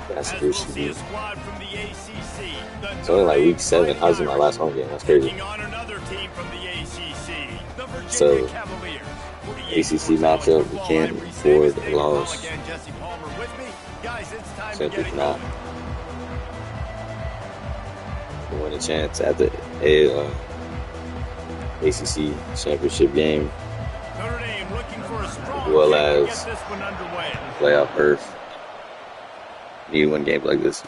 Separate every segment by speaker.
Speaker 1: That's
Speaker 2: As we'll
Speaker 1: Bruce.
Speaker 2: see a squad from the ACC. The
Speaker 1: It's only like
Speaker 2: Notre
Speaker 1: week
Speaker 2: Dame
Speaker 1: 7.
Speaker 2: Fighting
Speaker 1: How's my
Speaker 2: Irish
Speaker 1: last home game? That's crazy.
Speaker 2: taking on another team from the ACC, the Virginia
Speaker 1: So,
Speaker 2: Cavaliers. For the
Speaker 1: ACC
Speaker 2: Sports College
Speaker 1: matchup, we
Speaker 2: Football,
Speaker 1: can't
Speaker 2: I'm Reese
Speaker 1: afford
Speaker 2: Davis.
Speaker 1: a
Speaker 2: David Paul
Speaker 1: loss.
Speaker 2: again, Jesse Palmer with me. Guys, it's time to
Speaker 1: Simply
Speaker 2: get it
Speaker 1: not.
Speaker 2: going.
Speaker 1: We win a chance at the ACC championship game,
Speaker 2: Notre Dame looking for a strong
Speaker 1: as well
Speaker 2: kick to
Speaker 1: as
Speaker 2: get this one underway.
Speaker 1: playoff berth. Need to win games like this.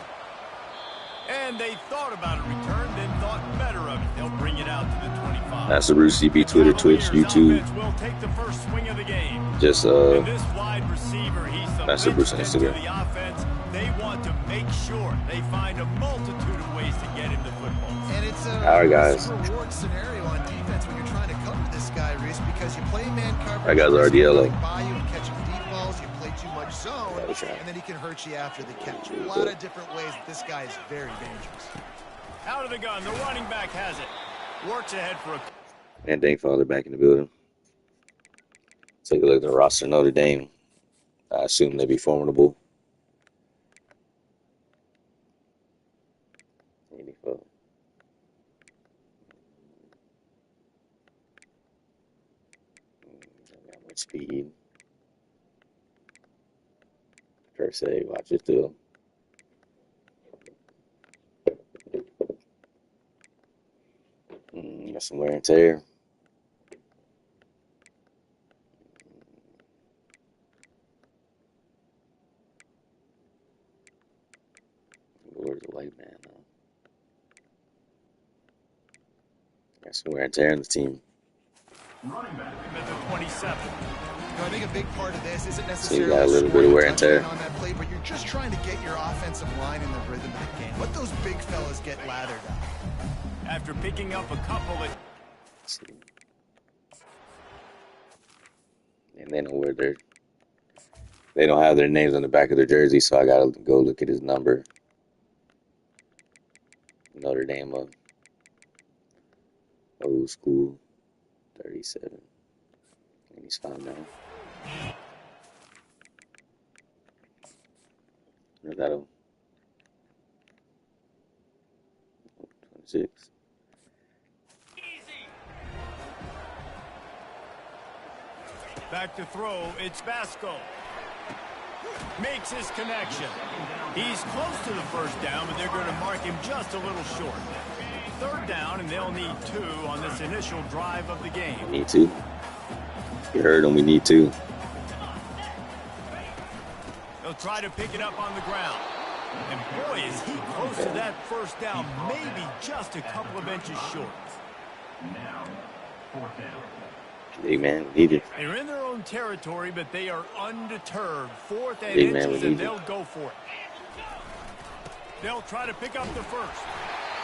Speaker 2: And they thought about a return, then thought better of it. They'll bring it out to the 25.
Speaker 1: That's the Bruce CB, Twitter, Twitch, YouTube.
Speaker 2: Will take the first swing of the game.
Speaker 1: Just
Speaker 2: And this wide receiver, he's the
Speaker 1: that's the Bruce on
Speaker 2: linchpin to
Speaker 1: Instagram.
Speaker 2: the offense. They want to make sure they find a multitude of ways to get him the football.
Speaker 3: And it's a
Speaker 1: All right, guys.
Speaker 3: reward scenario on defense when you're trying to cover this guy, Reese, because you play man coverage.
Speaker 1: I got already yellow.
Speaker 3: By you and catching deep balls, you play too much zone, and then he can hurt you after the catch. A lot of different ways that this guy is very dangerous.
Speaker 2: Out of the gun, the running back has it. Works ahead for a...
Speaker 1: And Dane Father back in the building. Take a look at the roster of Notre Dame. I assume they'll be formidable. 84. Got much speed. Per se, watch it through. Got some wear and tear. Where's the white man? Got some wear and tear in the team.
Speaker 2: Running back at the 27.
Speaker 3: I think a big part of this isn't
Speaker 1: So
Speaker 3: necessarily
Speaker 1: you got a little bit of wear and tear
Speaker 3: on that play, but you're just trying to get your offensive line in the rhythm of the game. Let those big fellas get lathered up.
Speaker 2: After picking up a couple of...
Speaker 1: And they know where they don't have their names on the back of their jersey, so I gotta go look at his number. Notre Dame, old school, 37, and he's 5'9". I got him. 26.
Speaker 2: Back to throw, it's Vasco. Makes his connection. He's close to the first down, but they're going to mark him just a little short. Third down, and they'll need 2 on this initial drive of the game.
Speaker 1: Need 2. You heard him, we need 2.
Speaker 2: They'll try to pick it up on the ground. And boy, is he close to that first down, maybe just a couple of inches short.
Speaker 4: Now, 4th down.
Speaker 1: Big man, need it.
Speaker 2: They're in their own territory, but they are undeterred. 4th and
Speaker 1: Big man,
Speaker 2: inches,
Speaker 1: we
Speaker 2: and
Speaker 1: need
Speaker 2: they'll go for it. They'll try to pick up the first.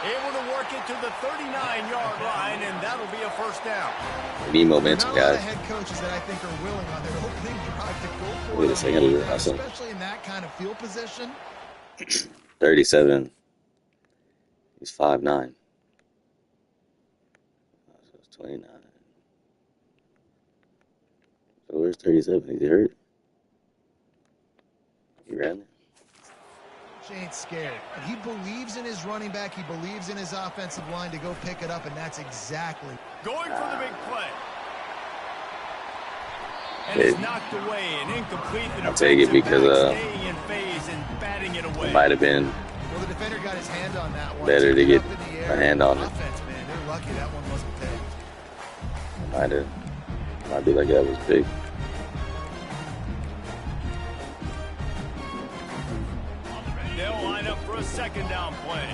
Speaker 2: Able to work it to the 39-yard line, and that'll be a first down.
Speaker 1: We need momentum,
Speaker 3: There are not a lot
Speaker 1: guys.
Speaker 3: of head coaches that I think are willing on their opening drive to go for
Speaker 1: Wait a
Speaker 3: it,
Speaker 1: second, awesome.
Speaker 3: especially in that kind of field position.
Speaker 1: 37. He's 5'9". So it's 29. So where's 37? Is he hurt? He ran it?
Speaker 3: He ain't scared. He believes in his running back. He believes in his offensive line to go pick it up, and that's exactly.
Speaker 2: Going for the big play. And it's knocked away and incomplete.
Speaker 1: I'll take it because
Speaker 2: staying in phase and batting it away.
Speaker 1: it might have been
Speaker 3: Well, the defender got his hand on that one.
Speaker 1: better to get
Speaker 3: Up in the
Speaker 1: a
Speaker 3: air.
Speaker 1: hand on it.
Speaker 3: Offense, man, they're lucky that one wasn't taken.
Speaker 1: Might be like that was big.
Speaker 2: They'll line up for a second down play.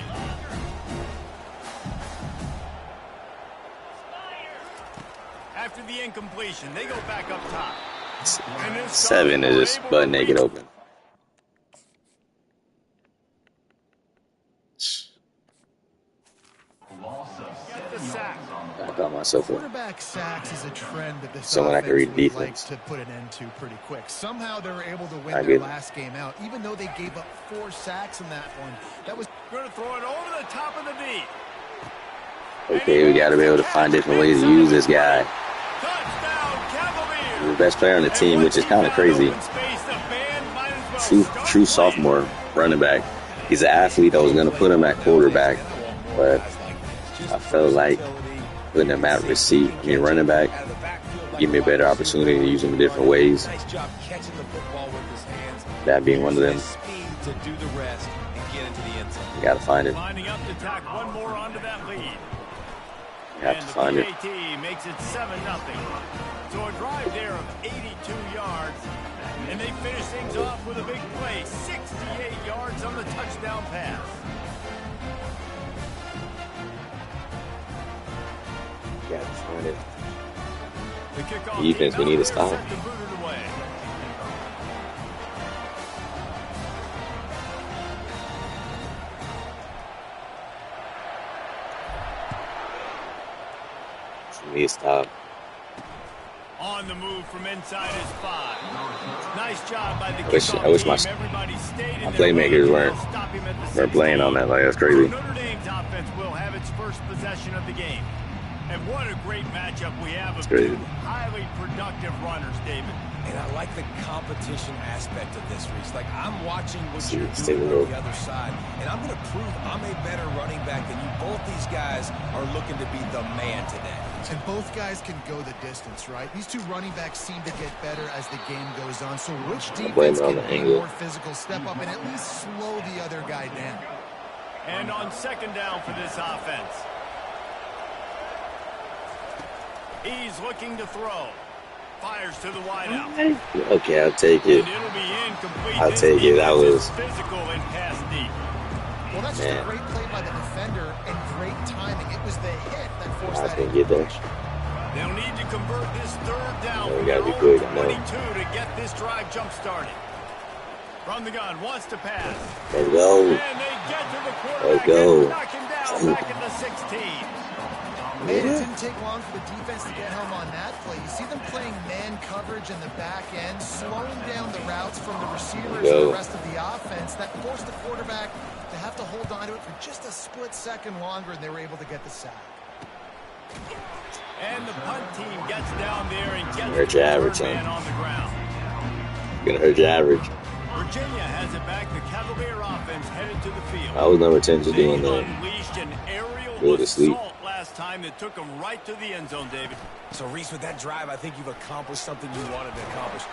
Speaker 2: After the incompletion, they go back up top.
Speaker 1: 7 is just butt naked open.
Speaker 2: Get the sack.
Speaker 1: I got myself a
Speaker 3: Quarterback sacks is a trend that this
Speaker 1: Someone I can read
Speaker 3: offense would like
Speaker 1: defense.
Speaker 3: to put an end to pretty quick. Somehow they were able to win
Speaker 1: I
Speaker 3: their
Speaker 1: get it.
Speaker 3: last game out, even though they gave up 4 sacks in that one. That was
Speaker 2: Going to throw it over the top of the D.
Speaker 1: okay. We got to be able to find different ways to use this guy.
Speaker 2: Touchdown, Cavaliers.
Speaker 1: He's the best player on the team, which is kind of crazy. True sophomore. running back. He's an athlete. I was going to put him at quarterback, but I felt like putting him at running back, give me a better opportunity to use him in different ways. That being one of them. You got to find it.
Speaker 2: Lining up to tack one more onto that lead.
Speaker 1: You have to find it.
Speaker 2: PAT makes it 7-0. So a drive there of 82 yards. And they finish things off with a big play. 68 yards on the touchdown pass.
Speaker 1: You got to find it.
Speaker 2: The kickoff
Speaker 1: Defense, we need to stop. We need to stop.
Speaker 2: On the move from inside his 5. Nice job by the
Speaker 1: I wish my playmakers weren't playing on that. Like, that's crazy.
Speaker 2: Notre Dame's offense will have its first possession of the game. And what a great matchup we have of two highly productive runners, David.
Speaker 5: And I like the competition aspect of this, Reese. Like, I'm watching what you're doing on the other side, and I'm going to prove I'm a better running back than you. Both these guys are looking to be the man today.
Speaker 3: And both guys can go the distance, right? These two running backs seem to get better as the game goes on. So which defense can be more physical, step up, and at least slow the other guy down?
Speaker 2: And on second down for this offense. He's looking to throw. Fires to the wideout.
Speaker 1: Okay, I'll take it.
Speaker 2: And it'll be incomplete.
Speaker 1: I'll take it. That was
Speaker 2: physical and pass deep.
Speaker 3: Well, that's just a great play by the defender and great timing. It was the hit that forced that.
Speaker 1: Get there.
Speaker 2: They'll need to convert this third down.
Speaker 1: We gotta be quick.
Speaker 2: 22 to get this drive jump started. From the gun, wants to pass.
Speaker 1: Let's go.
Speaker 2: And they get to the quarterback.
Speaker 1: Let's go.
Speaker 2: Knock him down back at the 16.
Speaker 3: Man, it didn't take long for the defense to get home on that play. You see them playing man coverage in the back end, slowing down the routes from the receivers and the rest of the offense. That forced the quarterback to have to hold on to it for just a split second longer, and they were able to get the sack.
Speaker 2: And the punt team gets down there and gets
Speaker 1: hurt your average,
Speaker 2: man on the ground.
Speaker 1: Gonna hurt your average.
Speaker 2: Virginia has it back. The Cavalier offense headed to the field.
Speaker 1: I was number 10 just doing that.
Speaker 2: Unleashed an aerial
Speaker 1: Go to sleep.
Speaker 2: assault last time that took them right to the end zone, David.
Speaker 5: So, Reese, with that drive, I think you've accomplished something you wanted to accomplish.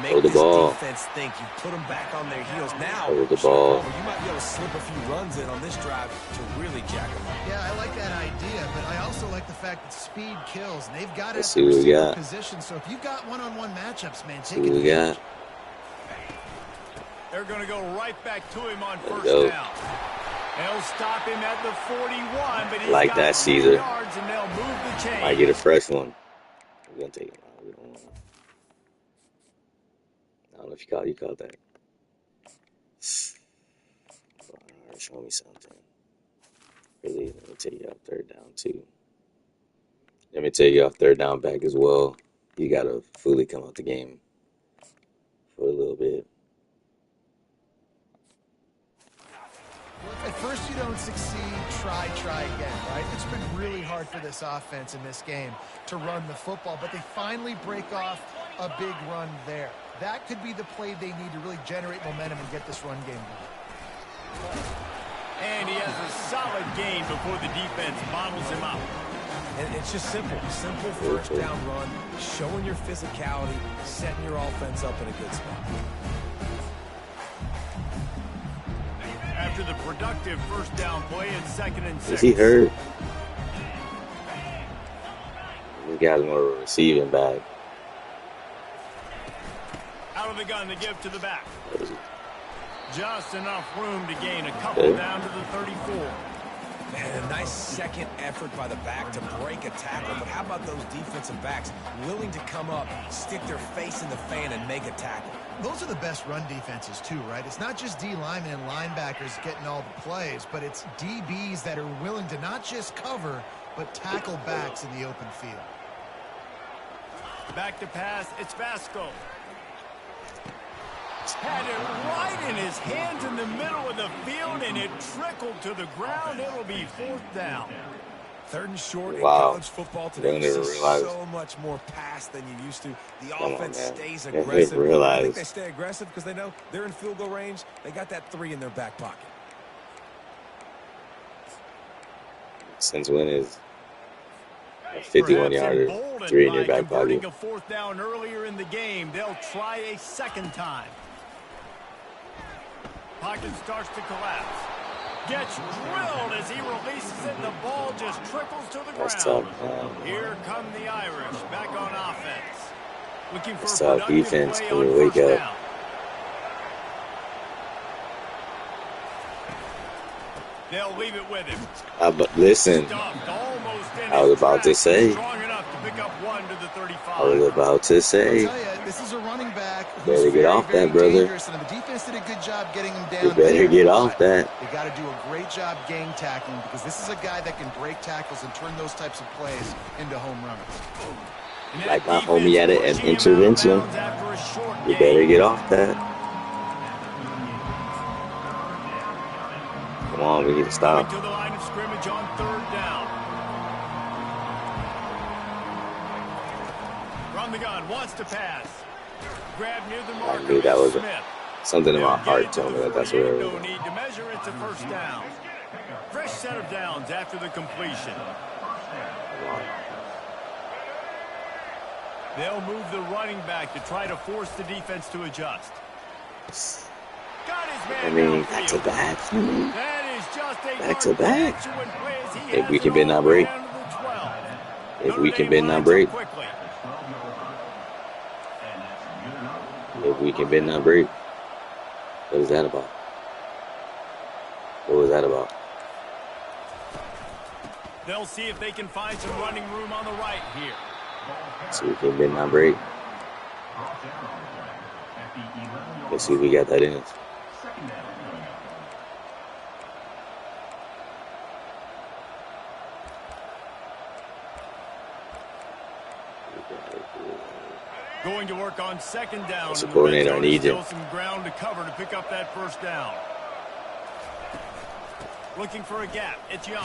Speaker 5: Make
Speaker 1: Hold the
Speaker 5: this
Speaker 1: ball.
Speaker 5: defense think. You put them back on their heels. Now,
Speaker 1: Hold the ball.
Speaker 5: You might be able to slip a few runs in on this drive to really jack them up.
Speaker 3: Yeah, I like that idea, but I also like the fact that speed kills. And they've got it
Speaker 1: Let's see what we got.
Speaker 3: Position. So if you've got one-on-one matchups, man,
Speaker 1: See
Speaker 3: take
Speaker 1: what we got.
Speaker 2: They're going to go right back to him on first down. They'll stop him at the 41, but he's
Speaker 1: like
Speaker 2: got
Speaker 1: that, Caesar.
Speaker 2: yards and they'll move the chain.
Speaker 1: Might get a fresh one. We're gonna take it. We don't want. I don't know if you caught that. Alright, show me something. Really, let me take you off third down too. Let me take you off third down back as well. You gotta fully come out the game for a little bit.
Speaker 3: At first you don't succeed, try again, right? It's been really hard for this offense in this game to run the football, but they finally break off a big run there. That could be the play they need to really generate momentum and get this run game going.
Speaker 2: And he has a solid gain before the defense bottles him up.
Speaker 5: And it's just simple. Simple first down run, showing your physicality, setting your offense up in a good spot.
Speaker 2: After the productive first down play, it's 2nd and 6.
Speaker 1: Is he hurt? This guy's more of a receiving back.
Speaker 2: Out of the gun to give to the back. Just enough room to gain a couple down to the 34.
Speaker 5: And a nice second effort by the back to break a tackle. But how about those defensive backs willing to come up, stick their face in the fan, and make a tackle?
Speaker 3: Those are the best run defenses too, right? It's not just D linemen and linebackers getting all the plays, but it's DBs that are willing to not just cover, but tackle backs in the open field.
Speaker 2: Back to pass, it's Vasco. Had it right in his hands in the middle of the field, and it trickled to the ground. It'll be 4th down.
Speaker 5: Third and short in
Speaker 1: Wow.
Speaker 5: college football today.
Speaker 1: Don't
Speaker 5: You
Speaker 1: even
Speaker 5: see
Speaker 1: realize.
Speaker 5: so much more pass than you used to. The
Speaker 1: Come on,
Speaker 5: offense
Speaker 1: man.
Speaker 5: stays
Speaker 1: They
Speaker 5: aggressive. I
Speaker 1: realize.
Speaker 5: think they stay aggressive because they know they're in field goal range. They got that 3 in their back pocket.
Speaker 1: Since when is a 51-yarder 3 in your back pocket?
Speaker 2: A fourth down earlier in the game, they'll try a second time. Pocket starts to collapse. Gets drilled as he releases it. The ball just trickles to the
Speaker 1: That's
Speaker 2: ground.
Speaker 1: tough.
Speaker 2: Here come the Irish back on offense. Looking for
Speaker 1: That's
Speaker 2: a
Speaker 1: tough
Speaker 2: productive
Speaker 1: defense
Speaker 2: play
Speaker 1: when
Speaker 2: on
Speaker 1: you wake
Speaker 2: first
Speaker 1: up.
Speaker 2: down. They'll leave it with him.
Speaker 1: Listen,
Speaker 2: Stuffed almost in
Speaker 1: I was
Speaker 2: his
Speaker 1: about to
Speaker 2: tracks.
Speaker 1: say.
Speaker 2: Strong enough to pick up 1 to the 35.
Speaker 1: I was about to
Speaker 3: I'll
Speaker 1: say.
Speaker 3: tell you, this is a running back who's
Speaker 1: Better get off
Speaker 3: very
Speaker 1: that, brother.
Speaker 3: dangerous, and the defense did a good job getting him down.
Speaker 1: You better
Speaker 3: there.
Speaker 1: get off that.
Speaker 3: They got to do a great job gang tackling because this is a guy that can break tackles and turn those types of plays into home runs.
Speaker 1: Like my homie at an intervention. You better get off that. Come on, we need to stop.
Speaker 2: To the line of scrimmage on third down. From the gun, wants to pass. Grab near the marker.
Speaker 1: I knew that was
Speaker 2: Smith.
Speaker 1: something in my heart told me that that's what it
Speaker 2: No
Speaker 1: was.
Speaker 2: need to measure. It's a first down. Fresh set of downs after the completion. They'll move the running back to try to force the defense to adjust. Got his man
Speaker 1: I mean,
Speaker 2: downfield.
Speaker 1: back to back.
Speaker 2: That is just a
Speaker 1: Back to back.
Speaker 2: gargantuan play as he
Speaker 1: If
Speaker 2: has
Speaker 1: we can
Speaker 2: it
Speaker 1: bend
Speaker 2: all
Speaker 1: that break.
Speaker 2: down to the 12.
Speaker 1: If
Speaker 2: Notre
Speaker 1: we can
Speaker 2: Dame
Speaker 1: bend that
Speaker 2: lines
Speaker 1: break.
Speaker 2: up quickly.
Speaker 1: If we can bend that break. What is that about? What was that about?
Speaker 2: They'll see if they can find some running room on the right here.
Speaker 1: So we can bend that break. Let's see if we got that in us.
Speaker 2: Going to work on second down.
Speaker 1: That's a
Speaker 2: in the
Speaker 1: coordinator
Speaker 2: red
Speaker 1: I
Speaker 2: zone.
Speaker 1: need
Speaker 2: Still
Speaker 1: you.
Speaker 2: some ground to cover to pick up that first down. Looking for a gap. It's Young.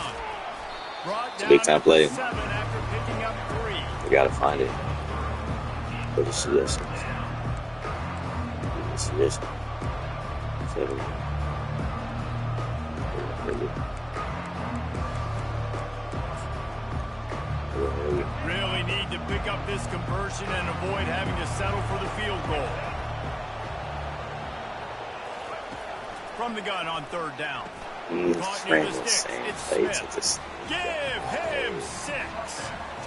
Speaker 2: Brought
Speaker 1: It's a
Speaker 2: down
Speaker 1: big time
Speaker 2: at
Speaker 1: play.
Speaker 2: 7 after picking up 3.
Speaker 1: We gotta find it. For the suggestions. The suggestion. 7.
Speaker 2: Really need to pick up this conversion and avoid having to settle for the field goal. From the gun on third down. Caught near the sticks. It's Smith. Give him 6.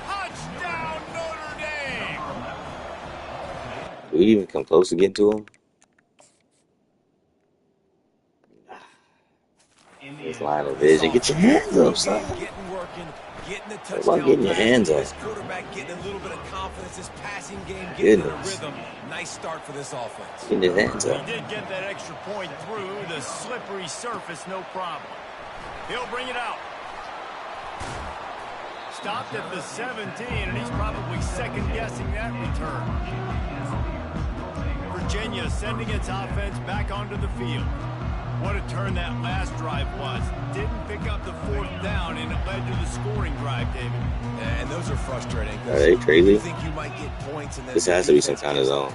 Speaker 2: Touchdown, Notre Dame.
Speaker 1: Do we even come close to getting to him? This line of vision. Get your hands up, son.
Speaker 5: Getting working, getting the
Speaker 1: What about getting your hands up?
Speaker 5: This quarterback getting a little bit of confidence. His passing game getting in a rhythm. Nice start for this offense.
Speaker 1: Getting his hands up.
Speaker 2: He did get that extra point through the slippery surface, no problem. He'll bring it out. Stopped at the 17, and he's probably second-guessing that return. Virginia sending its offense back onto the field. What a turn that last drive was. Didn't pick up the fourth down, and it led to the scoring drive, David.
Speaker 5: And those are frustrating.
Speaker 1: Are they crazy?
Speaker 5: You think you might get points, and then
Speaker 1: This has to be some kind of zone.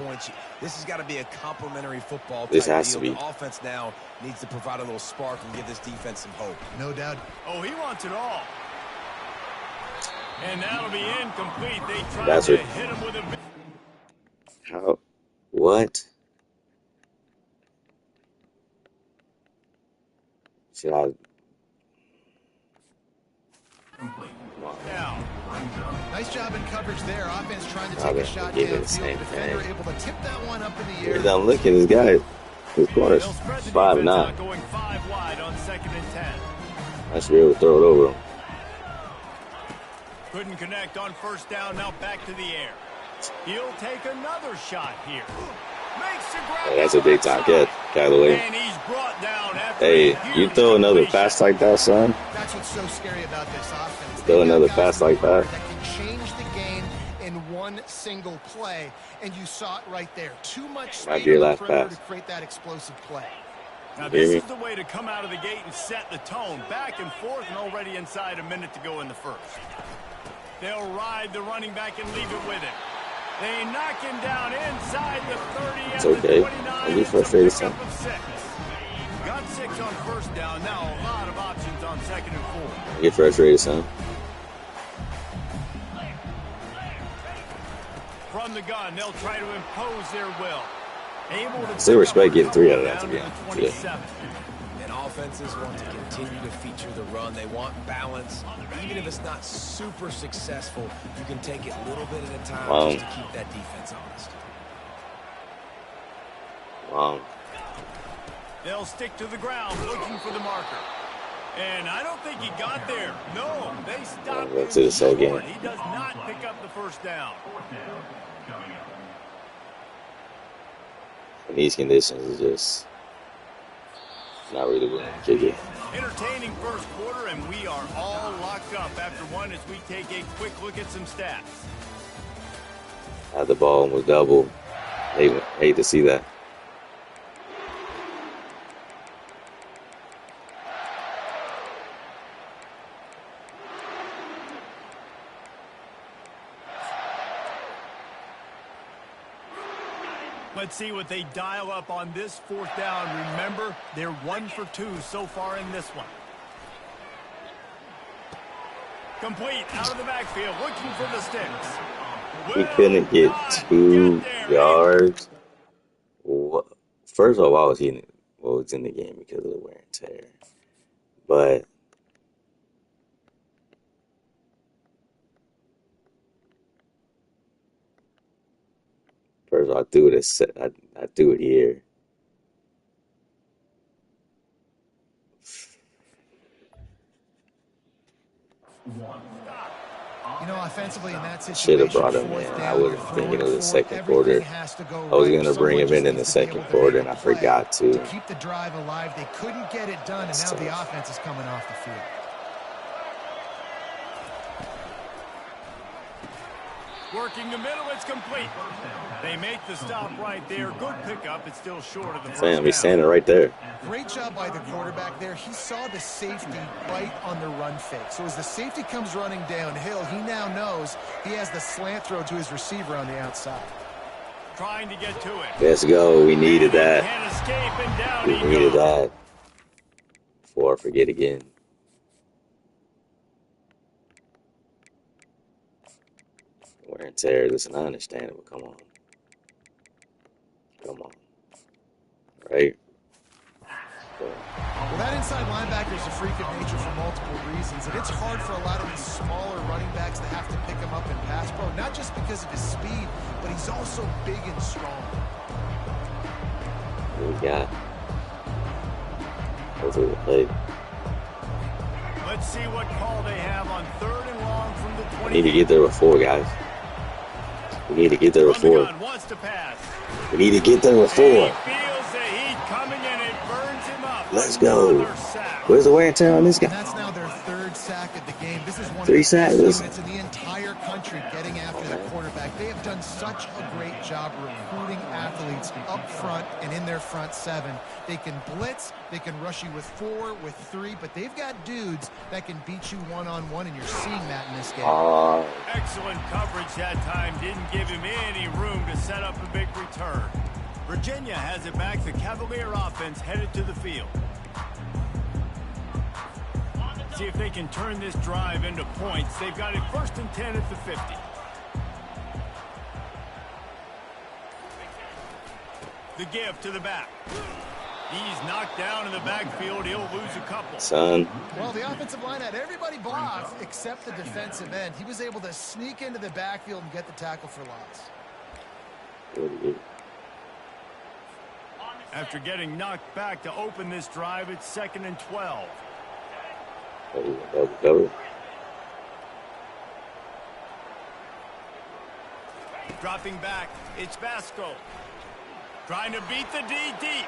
Speaker 5: This has got to be a complimentary football type
Speaker 1: This has
Speaker 5: deal.
Speaker 1: to be.
Speaker 5: The offense now needs to provide a little spark and give this defense some hope.
Speaker 3: No doubt.
Speaker 2: Oh, he wants it all. And that'll be incomplete. They tried
Speaker 1: That's
Speaker 2: to
Speaker 1: what-
Speaker 2: hit him with a...
Speaker 1: How? What? Should I?
Speaker 2: Now,
Speaker 3: Nice job in coverage there. Offense trying to
Speaker 1: Oh,
Speaker 3: take
Speaker 1: they
Speaker 3: a shot
Speaker 1: gave it the
Speaker 3: downfield.
Speaker 1: same
Speaker 3: The defender
Speaker 1: thing.
Speaker 3: able to tip that one up in the air.
Speaker 1: I'm looking. This guy, his corner's
Speaker 2: they'll spread the
Speaker 1: 5'9".
Speaker 2: defense out, going 5 wide on 2nd and 10.
Speaker 1: I should be able to throw it over him.
Speaker 2: Couldn't connect on first down. Now back to the air. He'll take another shot here. Makes the grab.
Speaker 1: Hey, that's a big time catch, Callaway.
Speaker 2: And he's brought down after
Speaker 1: Hey,
Speaker 2: a
Speaker 1: you
Speaker 2: huge
Speaker 1: throw another
Speaker 2: completion.
Speaker 1: pass like that, son.
Speaker 3: That's what's so scary about this offense.
Speaker 1: Throw
Speaker 3: They've got
Speaker 1: another
Speaker 3: guys
Speaker 1: pass like that.
Speaker 3: that can change the game in one single play, and you saw it right there. Too much
Speaker 1: Might be
Speaker 3: speed
Speaker 1: your
Speaker 3: on the
Speaker 1: last
Speaker 3: perimeter
Speaker 1: pass.
Speaker 3: to create that explosive play.
Speaker 2: Now this is the way to come out of the gate and set the tone. Back and forth and already inside a minute to go in the first. They'll ride the running back and leave it with him. They knock him down inside the 30
Speaker 1: It's
Speaker 2: and
Speaker 1: okay.
Speaker 2: the 29.
Speaker 1: I'll be frustrated, son.
Speaker 2: Got 6 on first down. Now a lot of options on second and 4.
Speaker 1: I get frustrated, son.
Speaker 2: From the gun, they'll try to impose their will. Able to
Speaker 1: still respect getting 3 out of that, to be
Speaker 2: down
Speaker 1: honest.
Speaker 2: to the
Speaker 1: Yeah.
Speaker 2: 27.
Speaker 5: And offenses want to continue to feature the run. They want balance. Even if it's not super successful, you can take it a little bit at a time just to keep that defense honest.
Speaker 1: Wow.
Speaker 2: They'll stick to the ground looking for the marker. And I don't think he got there. No, they stopped him
Speaker 1: to the
Speaker 2: short.
Speaker 1: game.
Speaker 2: He does not pick up the first down.
Speaker 1: In these conditions, it's just not really willing to kick it.
Speaker 2: Entertaining first quarter, and we are all locked up after one as we take a quick look at some stats.
Speaker 1: Had the ball and was double. Hate to see that.
Speaker 2: Let's see what they dial up on this fourth down. Remember, they're 1 for 2 so far in this one. Complete out of the backfield, looking for the sticks.
Speaker 1: He couldn't get 2 yards. First of all, why was he was in the game? Because of the wear and tear. But first of all, I threw it here.
Speaker 3: You know, offensively in that situation,
Speaker 1: Should have brought him in. I was thinking of the second quarter. I was going to bring him in the second quarter, and I forgot to.
Speaker 3: To keep the drive alive, they couldn't get it done, and now the offense is coming off the field.
Speaker 2: Working the middle, it's complete. They make the stop right there. Good pickup. It's still short of the first
Speaker 1: Sam, he's
Speaker 2: down.
Speaker 1: standing right there.
Speaker 3: Great job by the quarterback there. He saw the safety bite on the run fake. So as the safety comes running downhill, he now knows he has the slant throw to his receiver on the outside.
Speaker 2: Trying to get to it.
Speaker 1: Let's go. We needed that.
Speaker 2: Can't escape, and down
Speaker 1: We
Speaker 2: he
Speaker 1: needed
Speaker 2: goes.
Speaker 1: that. Before I forget again. Wear and tear. Listen, I understand it, but come on. Come on. Right?
Speaker 3: Well, that inside linebacker is a freak of nature for multiple reasons, and it's hard for a lot of these smaller running backs to have to pick him up in pass pro, not just because of his speed, but he's also big and strong.
Speaker 1: What we got? Hopefully we play.
Speaker 2: Let's see what call they have on 3rd and long from the 20.
Speaker 1: We need to get there with 4, guys. We need to get there with 4.
Speaker 2: Wants to pass.
Speaker 1: We need to get there with 4.
Speaker 2: He feels the heat coming and it burns him up.
Speaker 1: Let's go.
Speaker 2: Another sack.
Speaker 1: Where's the wear and tear on this
Speaker 3: And
Speaker 1: guy?
Speaker 3: that's now their 3rd sack of the game. This is one
Speaker 1: 3
Speaker 3: of the
Speaker 1: sacks.
Speaker 3: best units in the entire country getting after the quarterback. They have done such a great job recruiting athletes up front and in their front 7. They can blitz, they can rush you with 4, with 3, but they've got dudes that can beat you one-on-one, and you're seeing that in this game.
Speaker 2: Excellent coverage that time. Didn't give him any room to set up a big return. Virginia has it back. The Cavalier offense headed to the field. See if they can turn this drive into points. They've got it 1st and 10 at the 50. The give to the back. He's knocked down in the backfield. He'll lose a couple.
Speaker 1: Son.
Speaker 3: Well, the offensive line had everybody blocked except the defensive end. He was able to sneak into the backfield and get the tackle for loss.
Speaker 2: After getting knocked back to open this drive, it's 2nd and 12.
Speaker 1: Double.
Speaker 2: Dropping back, it's Vasco. Trying to beat the D deep.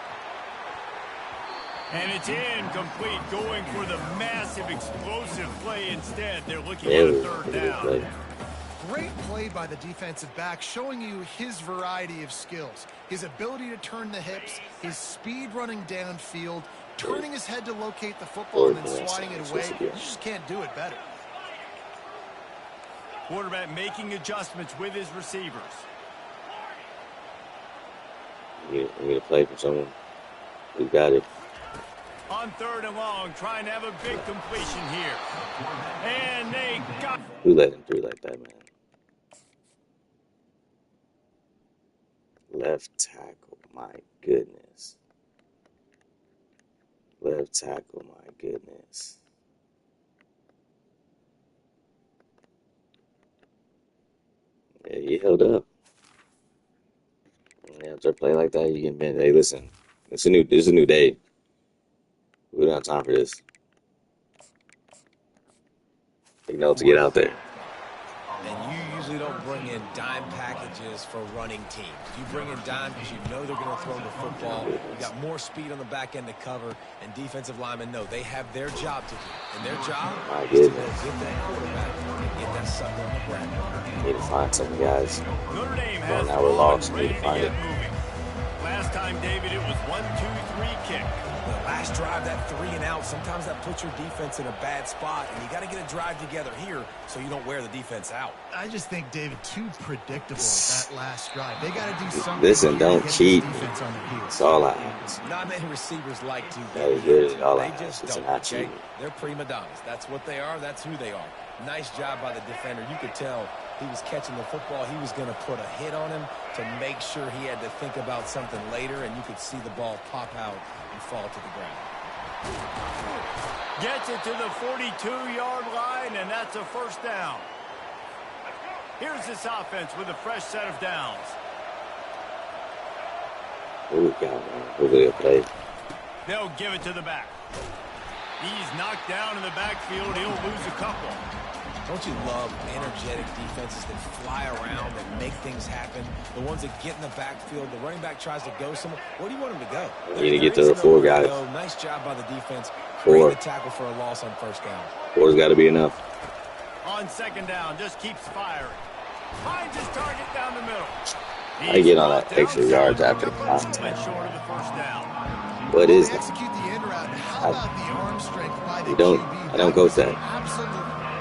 Speaker 2: And it's incomplete, going for the massive explosive play instead. They're looking at a 3rd down.
Speaker 3: Great play by the defensive back, showing you his variety of skills. His ability to turn the hips, his speed running downfield, turning his head to locate the football and then swatting it away. You just can't do it better.
Speaker 2: Quarterback making adjustments with his receivers.
Speaker 1: We need to play for someone who got it.
Speaker 2: On 3rd and long, trying to have a big completion here. And they got...
Speaker 1: Who let him through like that, man? Left tackle, my goodness. Left tackle, my goodness. Yeah, he held up. Yeah, after a play like that, you can bend. Hey, listen, it's a new day. We don't have time for this. Take note to get out there.
Speaker 5: And you usually don't bring in dime packages for running teams. You bring in dime because you know they're going to throw the football. You got more speed on the back end to cover, and defensive linemen know they have their job to do. And their job is to get that quarterback and get that sucker on the ground.
Speaker 1: Need to find some guys.
Speaker 2: Notre Dame has
Speaker 1: now we're lost. Need to find it.
Speaker 2: Last time, David, it was 1-2-3 kick.
Speaker 5: The last drive, that 3 and out, sometimes that puts your defense in a bad spot, and you got to get a drive together here so you don't wear the defense out.
Speaker 3: I just think, David, too predictable that last drive. They got to do something.
Speaker 1: Listen, don't cheat. That's all I ask.
Speaker 5: Not many receivers like to.
Speaker 1: That is really all I
Speaker 5: They
Speaker 1: ask.
Speaker 5: just
Speaker 1: It's
Speaker 5: don't,
Speaker 1: not
Speaker 5: okay?
Speaker 1: cheating.
Speaker 5: They're prima donnas. That's what they are. That's who they are. Nice job by the defender. You could tell he was catching the football. He was going to put a hit on him to make sure he had to think about something later, and you could see the ball pop out and fall to the ground.
Speaker 2: Gets it to the 42-yard line, and that's a first down. Here's this offense with a fresh set of downs.
Speaker 1: Ooh, God, man. Hopefully they'll play.
Speaker 2: They'll give it to the back. He's knocked down in the backfield. He'll lose a couple.
Speaker 5: Don't you love energetic defenses that fly around and make things happen? The ones that get in the backfield, the running back tries to go somewhere. Where do you want him to go?
Speaker 1: You need to get to the 4 guys.
Speaker 5: Nice job by the defense.
Speaker 1: 4.
Speaker 5: Creating the tackle for a loss on first down.
Speaker 1: 4's got to be enough.
Speaker 2: On second down, just keeps firing. Finds his target down the middle.
Speaker 1: I get on that extra yards after the contact.
Speaker 2: Short of the first down.
Speaker 1: What is
Speaker 3: They
Speaker 1: that?
Speaker 3: execute the end route. How about the arm strength by the
Speaker 1: You don't.
Speaker 3: QB?
Speaker 1: I don't coach that.
Speaker 3: Absolute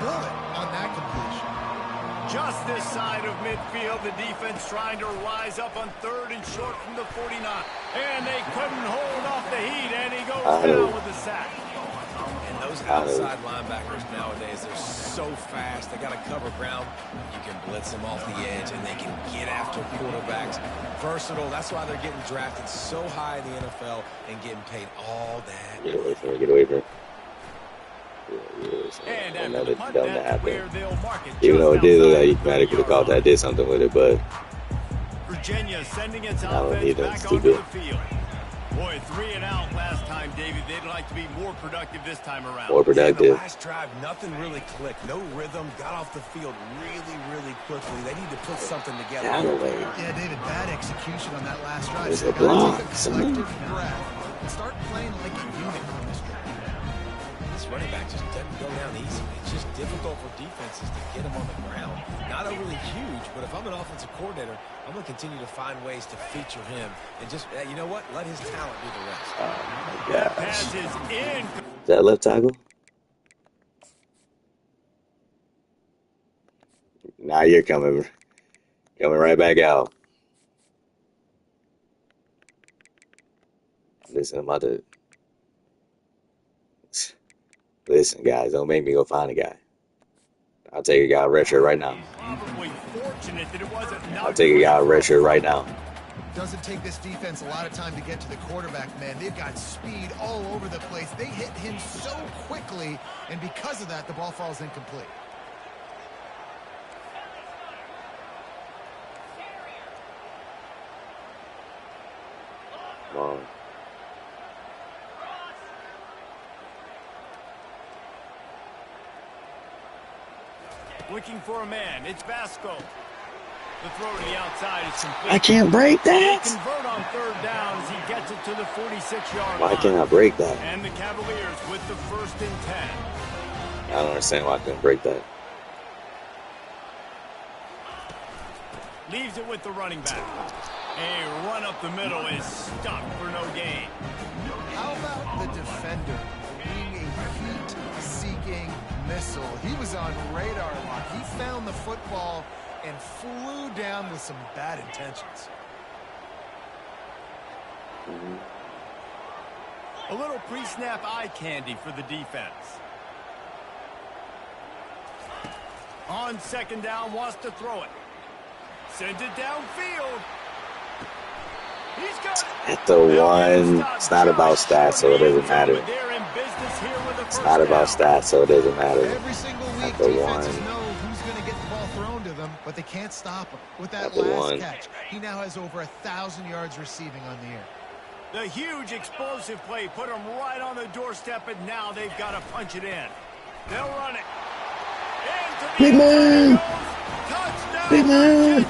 Speaker 3: bullet on that completion.
Speaker 2: Just this side of midfield, the defense trying to rise up on 3rd and short from the 49. And they couldn't hold off the heat, and he goes down with the sack.
Speaker 5: And those outside linebackers nowadays, they're so fast. They got to cover ground. You can blitz them off the edge, and they can get after quarterbacks. Versatile. That's why they're getting drafted so high in the NFL and getting paid all that.
Speaker 1: Get away from it. Get away from it.
Speaker 2: And
Speaker 1: Another
Speaker 2: punt,
Speaker 1: dumb to
Speaker 2: that's
Speaker 1: happen.
Speaker 2: where they'll mark it.
Speaker 1: Even though it did look like he might have could have
Speaker 2: 30-yard
Speaker 1: caught that, did something with it, but
Speaker 2: Virginia sending its
Speaker 1: I don't
Speaker 2: offense
Speaker 1: need that
Speaker 2: back
Speaker 1: stupid.
Speaker 2: onto the field. Boy, 3 and out last time, David. They'd like to be more productive this time around.
Speaker 1: more
Speaker 5: The
Speaker 1: productive.
Speaker 5: last drive, nothing really clicked. No rhythm. Got off the field really, really quickly. They need to put something together.
Speaker 1: Galloway.
Speaker 3: Yeah, David, bad execution on that last drive.
Speaker 1: There's
Speaker 3: So
Speaker 1: a
Speaker 3: they gotta
Speaker 1: block,
Speaker 3: take a
Speaker 1: son.
Speaker 3: collective breath and start playing like a unit on this drive.
Speaker 5: This running back just doesn't go down easy. It's just difficult for defenses to get him on the ground. Not overly huge, but if I'm an offensive coordinator, I'm going to continue to find ways to feature him and just, you know what? Let his talent do the rest.
Speaker 1: Oh my
Speaker 2: That
Speaker 1: gosh.
Speaker 2: pass is in.
Speaker 1: Is that left tackle? Now you're coming right back out. Listen, I'm about to. Listen, guys, don't make me go find a guy. I'll take a guy red shirt right now.
Speaker 2: Probably fortunate that it wasn't.
Speaker 1: I'll take a guy red shirt right now.
Speaker 3: Doesn't take this defense a lot of time to get to the quarterback, man. They've got speed all over the place. They hit him so quickly, and because of that, the ball falls incomplete.
Speaker 1: Come on.
Speaker 2: Looking for a man. It's Vasco. The throw to the outside is complete.
Speaker 1: I can't break
Speaker 2: They
Speaker 1: that.
Speaker 2: convert on 3rd down as he gets it to the 46-yard line.
Speaker 1: Why can't I break that?
Speaker 2: And the Cavaliers with the 1st and 10.
Speaker 1: I don't understand why I couldn't break that.
Speaker 2: Leaves it with the running back. A run up the middle is stopped for no gain.
Speaker 3: How about the defender being a heat-seeking missile? He was on radar lock. He found the football and flew down with some bad intentions.
Speaker 2: A little pre-snap eye candy for the defense. On second down, wants to throw it. Sends it downfield. He's got it.
Speaker 1: At the one, it's not about stats, so it doesn't matter. It's not about stats, so it doesn't matter.
Speaker 3: Every single week, defenses know who's going to get the ball thrown to them, but they can't stop him. With that last catch, he now has over 1,000 yards receiving on the year.
Speaker 2: The huge explosive play put them right on the doorstep, and now they've got to punch it in. They'll run it.
Speaker 1: Big man!
Speaker 2: Touchdown,
Speaker 1: Big man!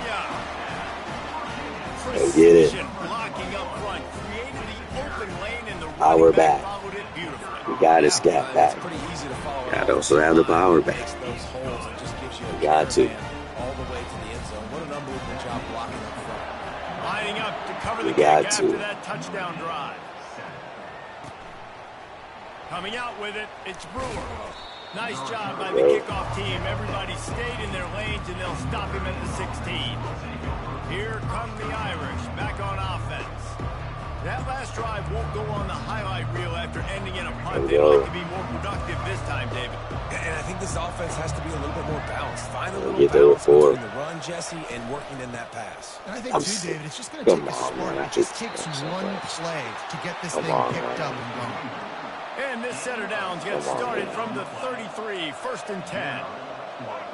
Speaker 1: Go get it.
Speaker 2: Blocking up front, created the open lane, and the
Speaker 1: power back.
Speaker 2: followed it beautifully.
Speaker 1: We got his scat back.
Speaker 5: It's pretty easy to follow.
Speaker 1: Got to also have the power back.
Speaker 5: Those holes, it just gives you a
Speaker 1: got to.
Speaker 5: all the way to the end zone. What an unbelievable job blocking up front.
Speaker 2: Lining up to cover the
Speaker 1: We
Speaker 2: kick
Speaker 1: got
Speaker 2: after
Speaker 1: to.
Speaker 2: that touchdown drive. Coming out with it, it's Brewer. Nice job by the kickoff team. Everybody stayed in their lanes, and they'll stop him at the 16. Here come the Irish, back on offense. That last drive won't go on the highlight reel after ending in a punt. They'd like to be more productive this time, David.
Speaker 5: And I think this offense has to be a little bit more balanced. Find a little
Speaker 1: Get there
Speaker 5: balance
Speaker 1: before.
Speaker 5: between the run, Jesse, and working in that pass.
Speaker 3: And I think, too, David, it's just going to take a spark. It just takes one play to get this thing picked up and going.
Speaker 2: And this setter downs gets started from the 33, 1st and 10.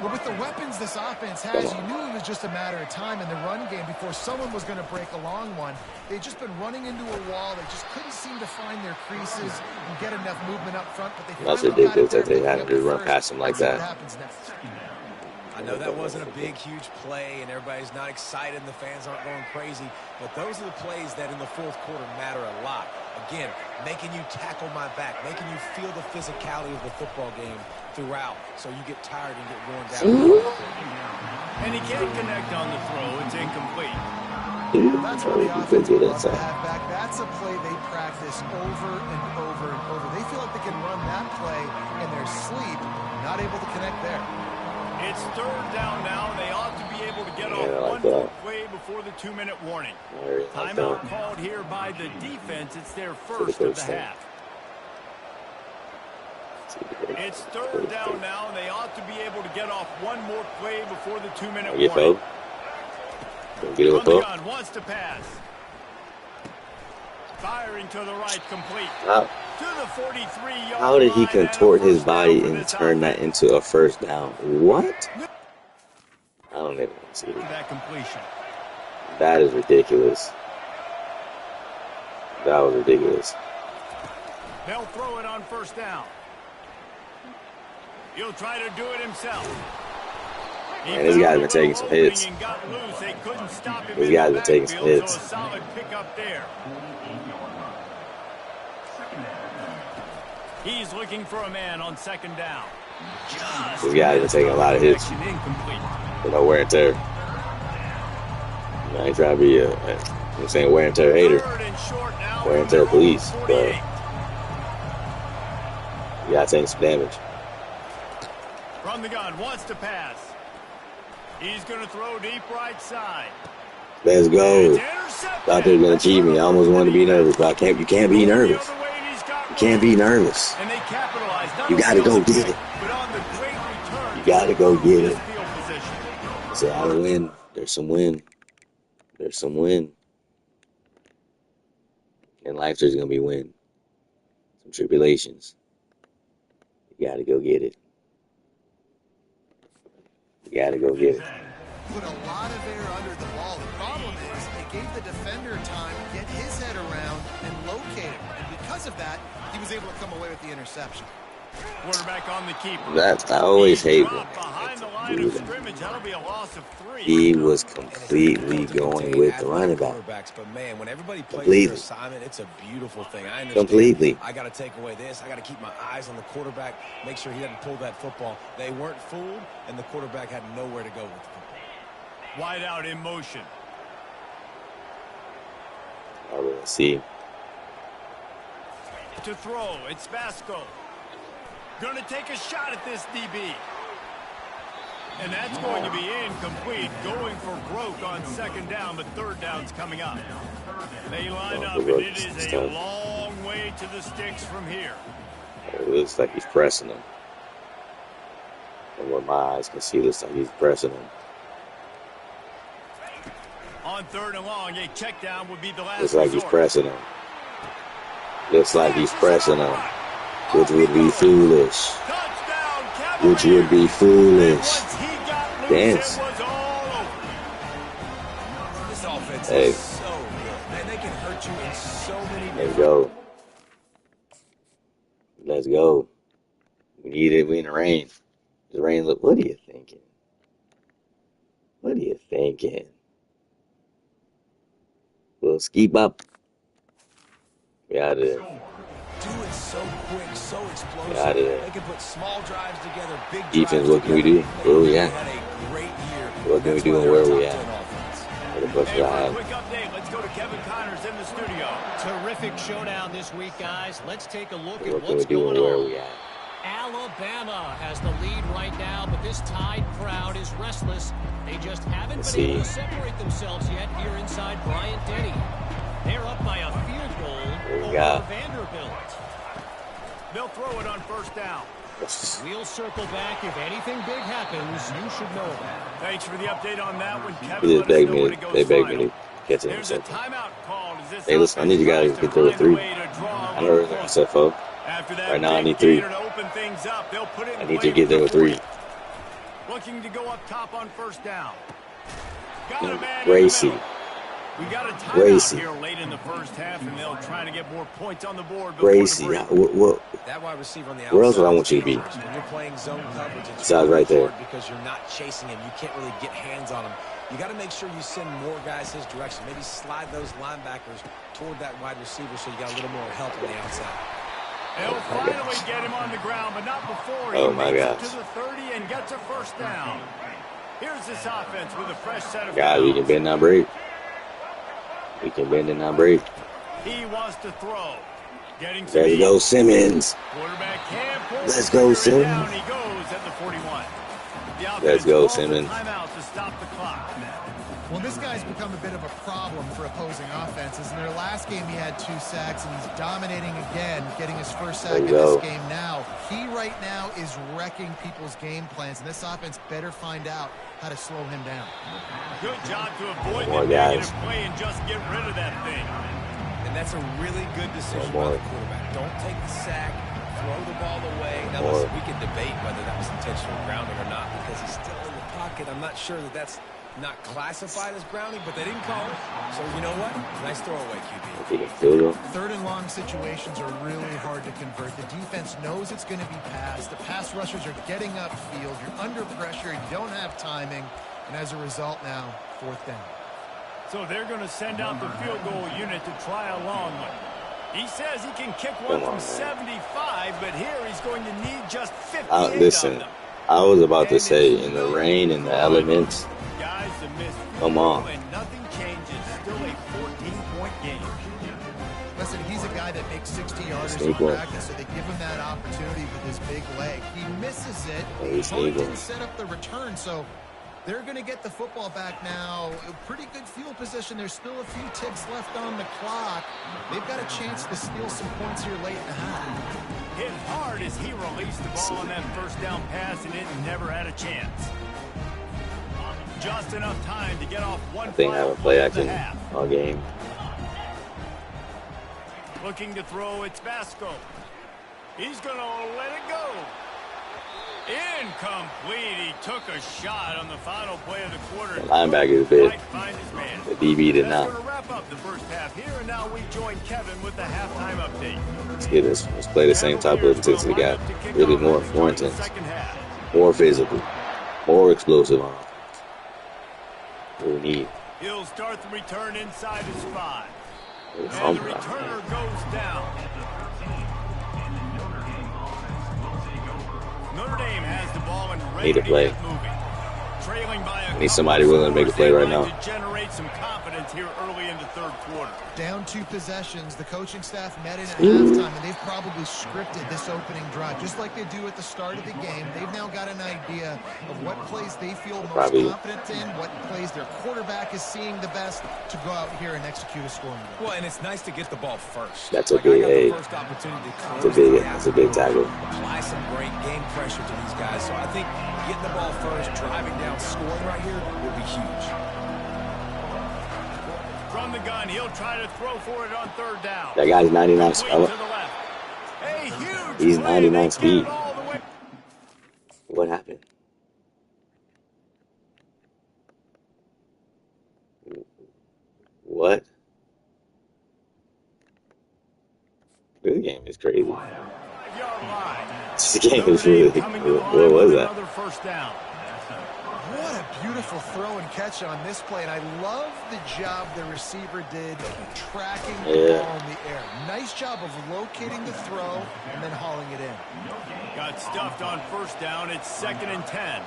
Speaker 3: Well, with the weapons this offense has, you knew it was just a matter of time in the run game before someone was going to break a long one. They'd just been running into a wall. They just couldn't seem to find their creases and get enough movement up front. But they
Speaker 1: That's
Speaker 3: finally
Speaker 1: ridiculous
Speaker 3: got it
Speaker 1: that they
Speaker 3: there,
Speaker 1: had to just run past him like
Speaker 3: Let's see
Speaker 1: that.
Speaker 3: what happens next.
Speaker 5: I know that wasn't a big, huge play, and everybody's not excited, and the fans aren't going crazy, but those are the plays that in the fourth quarter matter a lot. Again, making you tackle my back, making you feel the physicality of the football game throughout, so you get tired and get worn down.
Speaker 2: And he can't connect on the throw. It's incomplete.
Speaker 3: That's where the offense would love to have back. That's a play they practice over and over and over. They feel like they can run that play in their sleep, not able to connect there.
Speaker 2: It's 3rd down now. They ought to be able to get off one more play before the 2-minute warning. Timeout called here by the defense. It's their first of the half. It's 3rd down now. They ought to be able to get off one more play before the 2-minute warning.
Speaker 1: Get it
Speaker 2: From the gun, wants to pass. Firing to the right, complete. To the 43-yard
Speaker 1: How did he
Speaker 2: line,
Speaker 1: contort
Speaker 2: and a
Speaker 1: his
Speaker 2: first down
Speaker 1: body
Speaker 2: for
Speaker 1: and
Speaker 2: this
Speaker 1: turn that
Speaker 2: offense.
Speaker 1: into a first down? What? I don't even want to see it.
Speaker 2: That completion.
Speaker 1: That is ridiculous. That was ridiculous.
Speaker 2: They'll throw it on 1st down. He'll try to do it himself.
Speaker 1: Man, this guy's been taking some hits. This guy's been taking some hits.
Speaker 2: So a solid pickup there. He's looking for a man on 2nd down.
Speaker 1: This guy's been taking a lot of hits.
Speaker 2: Incomplete.
Speaker 1: You know, wear and tear. I ain't trying to be I'm saying wear and tear hater. Wear and tear police. But you gotta take some damage.
Speaker 2: From the gun, wants to pass. He's going to throw deep right side.
Speaker 1: Let's go. Thought they were gonna cheat me. I almost wanted to be nervous, but you can't be nervous. You can't be nervous.
Speaker 2: And they capitalized.
Speaker 1: You gotta go get it.
Speaker 2: But on the great return,
Speaker 1: You gotta go get it.
Speaker 2: field position.
Speaker 1: Say out of win. There's some win. There's some win. In life, there's gonna be win. Some tribulations. You gotta go get it. You gotta go get it.
Speaker 3: Put a lot of air under the ball. The problem is it gave the defender time to get his head around and locate him. And because of that, he was able to come away with the interception.
Speaker 2: Quarterback on the keeper.
Speaker 1: That I always hate when
Speaker 2: behind the line of scrimmage. That'll be a loss of 3.
Speaker 1: he was completely going with the running back.
Speaker 5: But man, when everybody plays
Speaker 1: Completely.
Speaker 5: their assignment, it's a beautiful thing. I understand.
Speaker 1: Completely.
Speaker 5: I got to take away this. I got to keep my eyes on the quarterback, make sure he doesn't pull that football. They weren't fooled, and the quarterback had nowhere to go with the football.
Speaker 2: Wide out in motion.
Speaker 1: All right, let's see.
Speaker 2: To throw, it's Vasco. Gonna take a shot at this DB. And that's going to be incomplete. Going for broke on second down, but third down's coming up. They line up, and it is a long way to the sticks from here.
Speaker 1: It looks like he's pressing him. From what my eyes can see, it looks like he's pressing him.
Speaker 2: On third and long, a check down would be the last
Speaker 1: Looks like he's pressing him. Looks like he's pressing him. Which would be foolish. Which would be foolish. Dance.
Speaker 5: This offense
Speaker 1: hey.
Speaker 5: is so good. Man, they can hurt you in so many
Speaker 1: Let's go. Let's go. We need it. We in the rain. The rain. Look. What are you thinking? What are you thinking? We'll skip up. We out of there.
Speaker 5: Do it so quick, so explosive.
Speaker 1: We out of there.
Speaker 5: They can put small drives together, big drives
Speaker 1: Defense, what can we do? Where we at? What can we do and where we at?
Speaker 2: Quick update. Let's go to Kevin Connors in the studio.
Speaker 6: Terrific showdown this week, guys. Let's take a look at
Speaker 1: What can we
Speaker 6: what's
Speaker 1: do
Speaker 6: going
Speaker 1: and where
Speaker 6: on.
Speaker 1: we at?
Speaker 6: Alabama has the lead right now, but this Tide crowd is restless. They just haven't been able to separate themselves yet here inside Bryant-Denny. They're up by a field goal over Vanderbilt.
Speaker 2: They'll throw it on first down.
Speaker 6: We'll circle back. If anything big happens, you should know that.
Speaker 2: Thanks for the update on that one, Kevin.
Speaker 1: They just begged me. They begged me to catch it.
Speaker 2: There's a timeout called.
Speaker 1: Hey, listen, I need you guys to get there with 3. I know I said 4. Right now I need 3. I need to get there with 3.
Speaker 2: Looking to go up top on first down.
Speaker 1: Gracie.
Speaker 2: We got a timeout here late in the first half, and they'll try to get more points on the board.
Speaker 1: Gracie, what?
Speaker 5: That wide receiver on the outside.
Speaker 1: Where else would I want you to be?
Speaker 5: When you're playing zone coverage, it's
Speaker 1: really right there.
Speaker 5: because you're not chasing him. You can't really get hands on him. You got to make sure you send more guys his direction. Maybe slide those linebackers toward that wide receiver so you got a little more help on the outside.
Speaker 2: They'll finally get him on the ground, but not before he makes it to the 30 and gets a first down. Here's this offense with a fresh set of
Speaker 1: guys, we can bend not break. We can bend and not break.
Speaker 2: He wants to throw.
Speaker 1: There you go, Simmons.
Speaker 2: Quarterback can't pull.
Speaker 1: Let's go, Simmons.
Speaker 2: Down he goes at the 41.
Speaker 1: Let's go, Simmons.
Speaker 2: Timeout to stop the clock.
Speaker 3: Well, this guy's become a bit of a problem for opposing offenses. In their last game, he had 2 sacks, and he's dominating again, getting his first sack in this game now. He right now is wrecking people's game plans, and this offense better find out how to slow him down.
Speaker 2: Good job to avoid the negative play and just get rid of that thing.
Speaker 5: And that's a really good decision by the quarterback. Don't take the sack, throw the ball away. Now, listen, we can debate whether that was intentional grounding or not because he's still in the pocket. I'm not sure that that's not classified as grounding, but they didn't call it. So, you know what? Nice throwaway, QB.
Speaker 3: Third and long situations are really hard to convert. The defense knows it's going to be passed. The pass rushers are getting upfield. You're under pressure. You don't have timing. And as a result now, 4th down.
Speaker 2: So they're going to send out the field goal unit to try a long one. He says he can kick one from 75, but here he's going to need just 58
Speaker 1: listen,
Speaker 2: of them.
Speaker 1: I was about to say, in the rain and the elements, come on.
Speaker 2: And nothing changes. Still a 14-point game.
Speaker 3: Listen, he's a guy that makes 60-yarders in practice, so they give him that opportunity with his big leg. He misses it. He didn't set up the return, so they're going to get the football back now. A pretty good field position. There's still a few ticks left on the clock. They've got a chance to steal some points here late in the half.
Speaker 2: Hit hard as he released the ball on that first down pass, and it never had a chance. Just enough time to get off one.
Speaker 1: I think I have a play action all game.
Speaker 2: Looking to throw, it's Vasco. He's going to let it go. Incomplete. He took a shot on the final play of the quarter.
Speaker 1: The linebacker is big. The DB did not.
Speaker 2: That's going to wrap up the first half here, and now we join Kevin with the halftime update.
Speaker 1: Let's get this. Let's play the same type of intensity guy. Really more intense. More physical. More explosive on offense. What we need.
Speaker 2: He'll start the return inside his 5. And the returner goes down. Notre Dame has the ball and ready to get moving. Trailing by a
Speaker 1: Need somebody willing to make a play right now.
Speaker 2: To generate some confidence here early in the third quarter.
Speaker 3: Down 2 possessions, the coaching staff met in at halftime, and they've probably scripted this opening drive just like they do at the start of the game. They've now got an idea of what plays they feel most confident in, what plays their quarterback is seeing the best to go out here and execute a scoring goal.
Speaker 5: Well, and it's nice to get the ball first.
Speaker 1: That's a big, that's a big tackle.
Speaker 5: Apply some great game pressure to these guys. So I think getting the ball first, driving down, scoring right here will be huge.
Speaker 2: From the gun, he'll try to throw for it on third down.
Speaker 1: That guy's 99 speed. He's 99 speed. What happened? What? This game is crazy. This game is really. What was that?
Speaker 3: What a beautiful throw and catch on this play, and I love the job the receiver did tracking the ball in the air. Nice job of locating the throw and then hauling it in.
Speaker 2: Got stuffed on first down. It's 2nd and 10.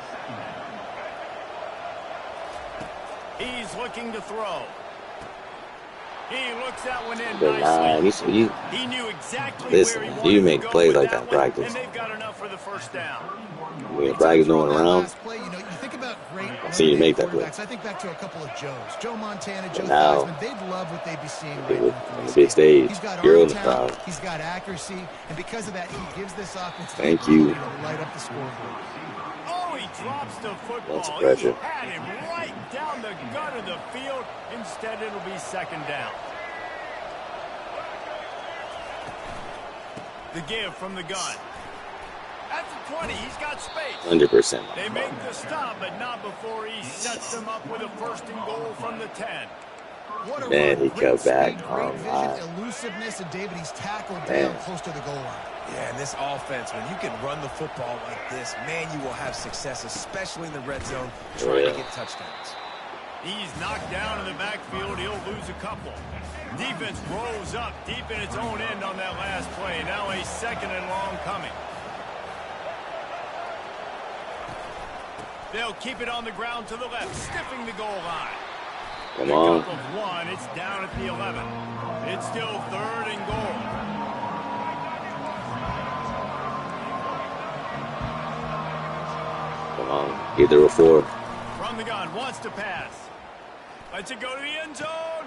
Speaker 2: He's looking to throw. He looks that one in nicely. He knew exactly where he wanted
Speaker 1: you make
Speaker 2: to go
Speaker 1: plays
Speaker 2: with
Speaker 1: like that in practice.
Speaker 2: And they've got enough for the first down.
Speaker 1: When practice going around,
Speaker 3: Play, you think about great
Speaker 1: I see you make that play.
Speaker 3: I think back to a couple of Joes. Joe Montana, Joe Theismann, they'd love what they'd be seeing right now.
Speaker 1: On the big stage,
Speaker 3: He's got
Speaker 1: you're
Speaker 3: arm
Speaker 1: in the crowd.
Speaker 3: talent, he's got accuracy, and because of that, he gives this offense the
Speaker 1: Thank you.
Speaker 3: ability to light up the scoreboard.
Speaker 2: Oh, he drops the football.
Speaker 1: Lots of pressure.
Speaker 2: He had him right down the gut of the field. Instead, it'll be 2nd down. The give from the gun. At the 20, he's got space.
Speaker 1: 100%.
Speaker 2: They make the stop, but not before he sets them up with a 1st and goal from the 10.
Speaker 3: What a
Speaker 1: Man,
Speaker 3: run.
Speaker 1: he cut back.
Speaker 3: Great vision, elusiveness, and David, he's tackled down close to the goal line.
Speaker 5: Yeah, and this offense, when you can run the football like this, man, you will have success, especially in the red zone, trying to get touchdowns.
Speaker 2: He's knocked down in the backfield. He'll lose a couple. Defense rolls up deep in its own end on that last play. Now a 2nd and long coming. They'll keep it on the ground to the left, sniffing the goal line.
Speaker 1: Come on.
Speaker 2: Pickup of 1. It's down at the 11. It's still 3rd and goal.
Speaker 1: Come on. Get there before.
Speaker 2: From the gun, wants to pass. Lets it go to the end zone.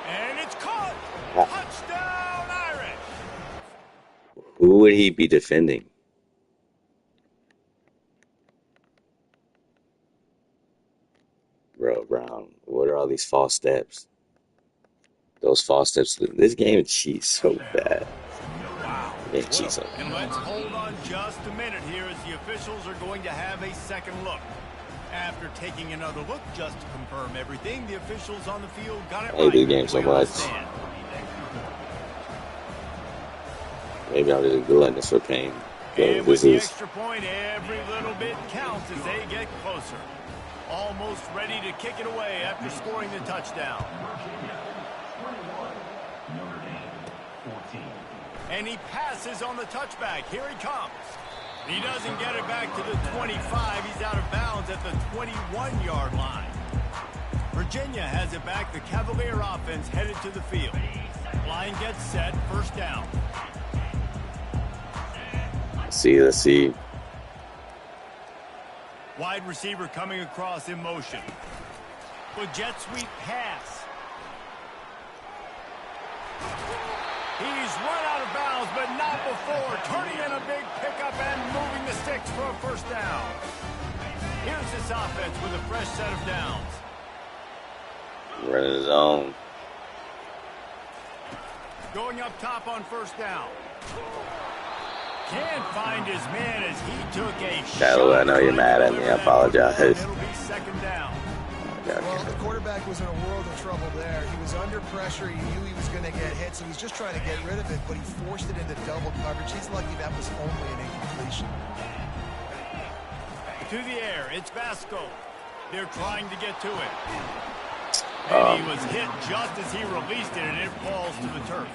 Speaker 2: And it's caught. Touchdown, Irish.
Speaker 1: Who would he be defending? Bro, Brown, what are all these false steps? Those false steps. This game cheats so bad.
Speaker 2: Wow.
Speaker 1: It cheats so bad.
Speaker 2: And let's hold on just a minute here as the officials are going to have a second look. After taking another look just to confirm everything, the officials on the field got it right.
Speaker 1: I hate this game so much. Maybe I'm just gluttonous for pain.
Speaker 2: And with the extra point, every little bit counts as they get closer. Almost ready to kick it away after scoring the touchdown. And he passes on the touchback. Here he comes. He doesn't get it back to the 25. He's out of bounds at the 21-yard line. Virginia has it back. The Cavalier offense headed to the field. Line gets set. 1st down.
Speaker 1: Let's see.
Speaker 2: Wide receiver coming across in motion. The jet sweep pass. He's run out of bounds, but not before. Turning in a big pickup and moving the sticks for a 1st down. Here's this offense with a fresh set of downs.
Speaker 1: Running his own.
Speaker 2: Going up top on 1st down. Can't find his man as he took a
Speaker 1: Shadow, I know you're mad at me. I apologize.
Speaker 2: It'll be 2nd down.
Speaker 3: Well, the quarterback was in a world of trouble there. He was under pressure. He knew he was going to get hit, so he's just trying to get rid of it, but he forced it into double coverage. He's lucky that was only an incompletion.
Speaker 2: To the air, it's Vasco. They're trying to get to it. And he was hit just as he released it, and it falls to the turf.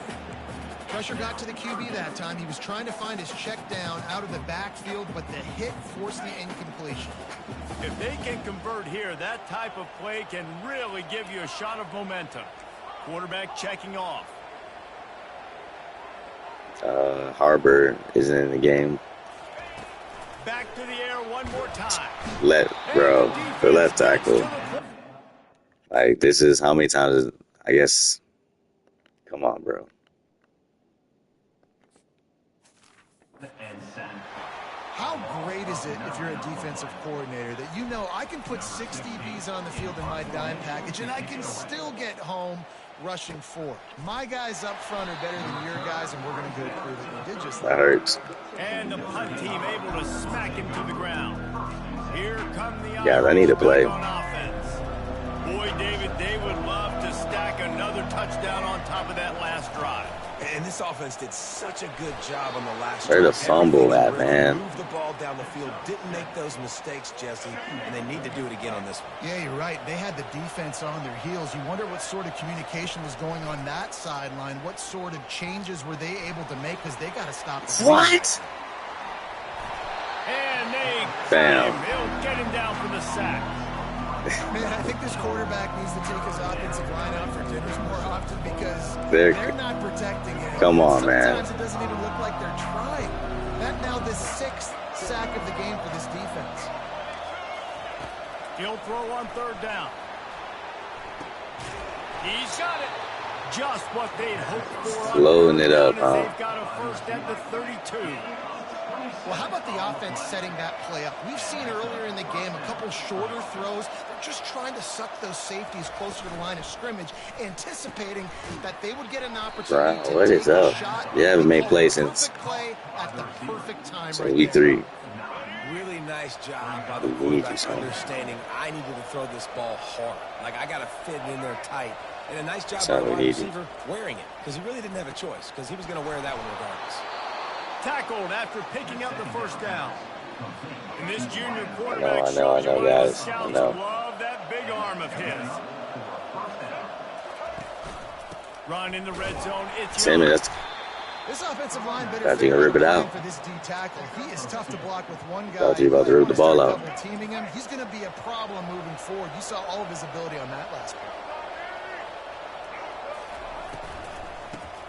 Speaker 3: Pressure got to the QB that time. He was trying to find his check down out of the backfield, but the hit forced the incompletion.
Speaker 2: If they can convert here, that type of play can really give you a shot of momentum. Quarterback checking off.
Speaker 1: Harbor isn't in the game.
Speaker 2: Back to the air one more time.
Speaker 1: Bro, the left tackle. Like, this is how many times, I guess. Come on, bro.
Speaker 3: How great is it if you're a defensive coordinator that you know I can put 6 DBs on the field in my dime package and I can still get home rushing 4. My guys up front are better than your guys, and we're going to go prove it. You did just
Speaker 1: that hurts.
Speaker 2: And the punt team able to smack him to the ground. Here come the
Speaker 1: Guys, I need to play.
Speaker 2: on offense. Boy, David, they would love to stack another touchdown on top of that last drive.
Speaker 5: And this offense did such a good job on the last
Speaker 1: Where the
Speaker 5: drive.
Speaker 1: fumble at, man?
Speaker 5: Moved the ball down the field, didn't make those mistakes, Jesse, and they need to do it again on this one.
Speaker 3: Yeah, you're right. They had the defense on their heels. You wonder what sort of communication was going on that sideline. What sort of changes were they able to make, because they got to stop the
Speaker 1: What?
Speaker 2: And they
Speaker 1: Bam.
Speaker 2: He'll get him down for the sack.
Speaker 3: Man, I think this quarterback needs to take his offensive line out for dinners more often, because
Speaker 1: They're
Speaker 3: not protecting him.
Speaker 1: Come on, man.
Speaker 3: Sometimes it doesn't even look like they're trying. That now the 6th sack of the game for this defense.
Speaker 2: He'll throw on 3rd down. He's got it. Just what they'd hoped for.
Speaker 1: Loading it up, huh?
Speaker 2: They've got a first at the 32.
Speaker 3: Well, how about the offense setting that play up? We've seen earlier in the game a couple shorter throws. They're just trying to suck those safeties closer to the line of scrimmage, anticipating that they would get an opportunity to
Speaker 1: what
Speaker 3: take
Speaker 1: is
Speaker 3: a
Speaker 1: up?
Speaker 3: shot.
Speaker 1: You haven't made plays since
Speaker 3: Perfect play at the perfect time
Speaker 1: so
Speaker 3: right
Speaker 1: week
Speaker 3: there.
Speaker 1: 3.
Speaker 5: Really nice job by the
Speaker 1: We need
Speaker 5: quarterback
Speaker 1: you, son.
Speaker 5: understanding I needed to throw this ball hard. Like, I got to fit it in there tight. And a nice job
Speaker 1: That's
Speaker 5: by
Speaker 1: how
Speaker 5: the
Speaker 1: we
Speaker 5: wide
Speaker 1: need you.
Speaker 5: receiver wearing it, because he really didn't have a choice, because he was going to wear that one regardless.
Speaker 2: Tackled after picking up the first down. And this junior quarterback
Speaker 1: I know,
Speaker 2: shows you why the
Speaker 1: guys. I
Speaker 2: scouts
Speaker 1: know.
Speaker 2: love that big arm of his. Run in the red zone. It's
Speaker 1: Same
Speaker 2: Young.
Speaker 1: as
Speaker 3: This offensive line better
Speaker 1: Thought you
Speaker 3: figure
Speaker 1: gonna rip it
Speaker 3: out a
Speaker 1: out.
Speaker 3: plan for this D tackle. He is tough to block with one guy.
Speaker 1: Thought you about to rip the ball out.
Speaker 3: Double teaming him. He's going to be a problem moving forward. You saw all of his ability on that last play.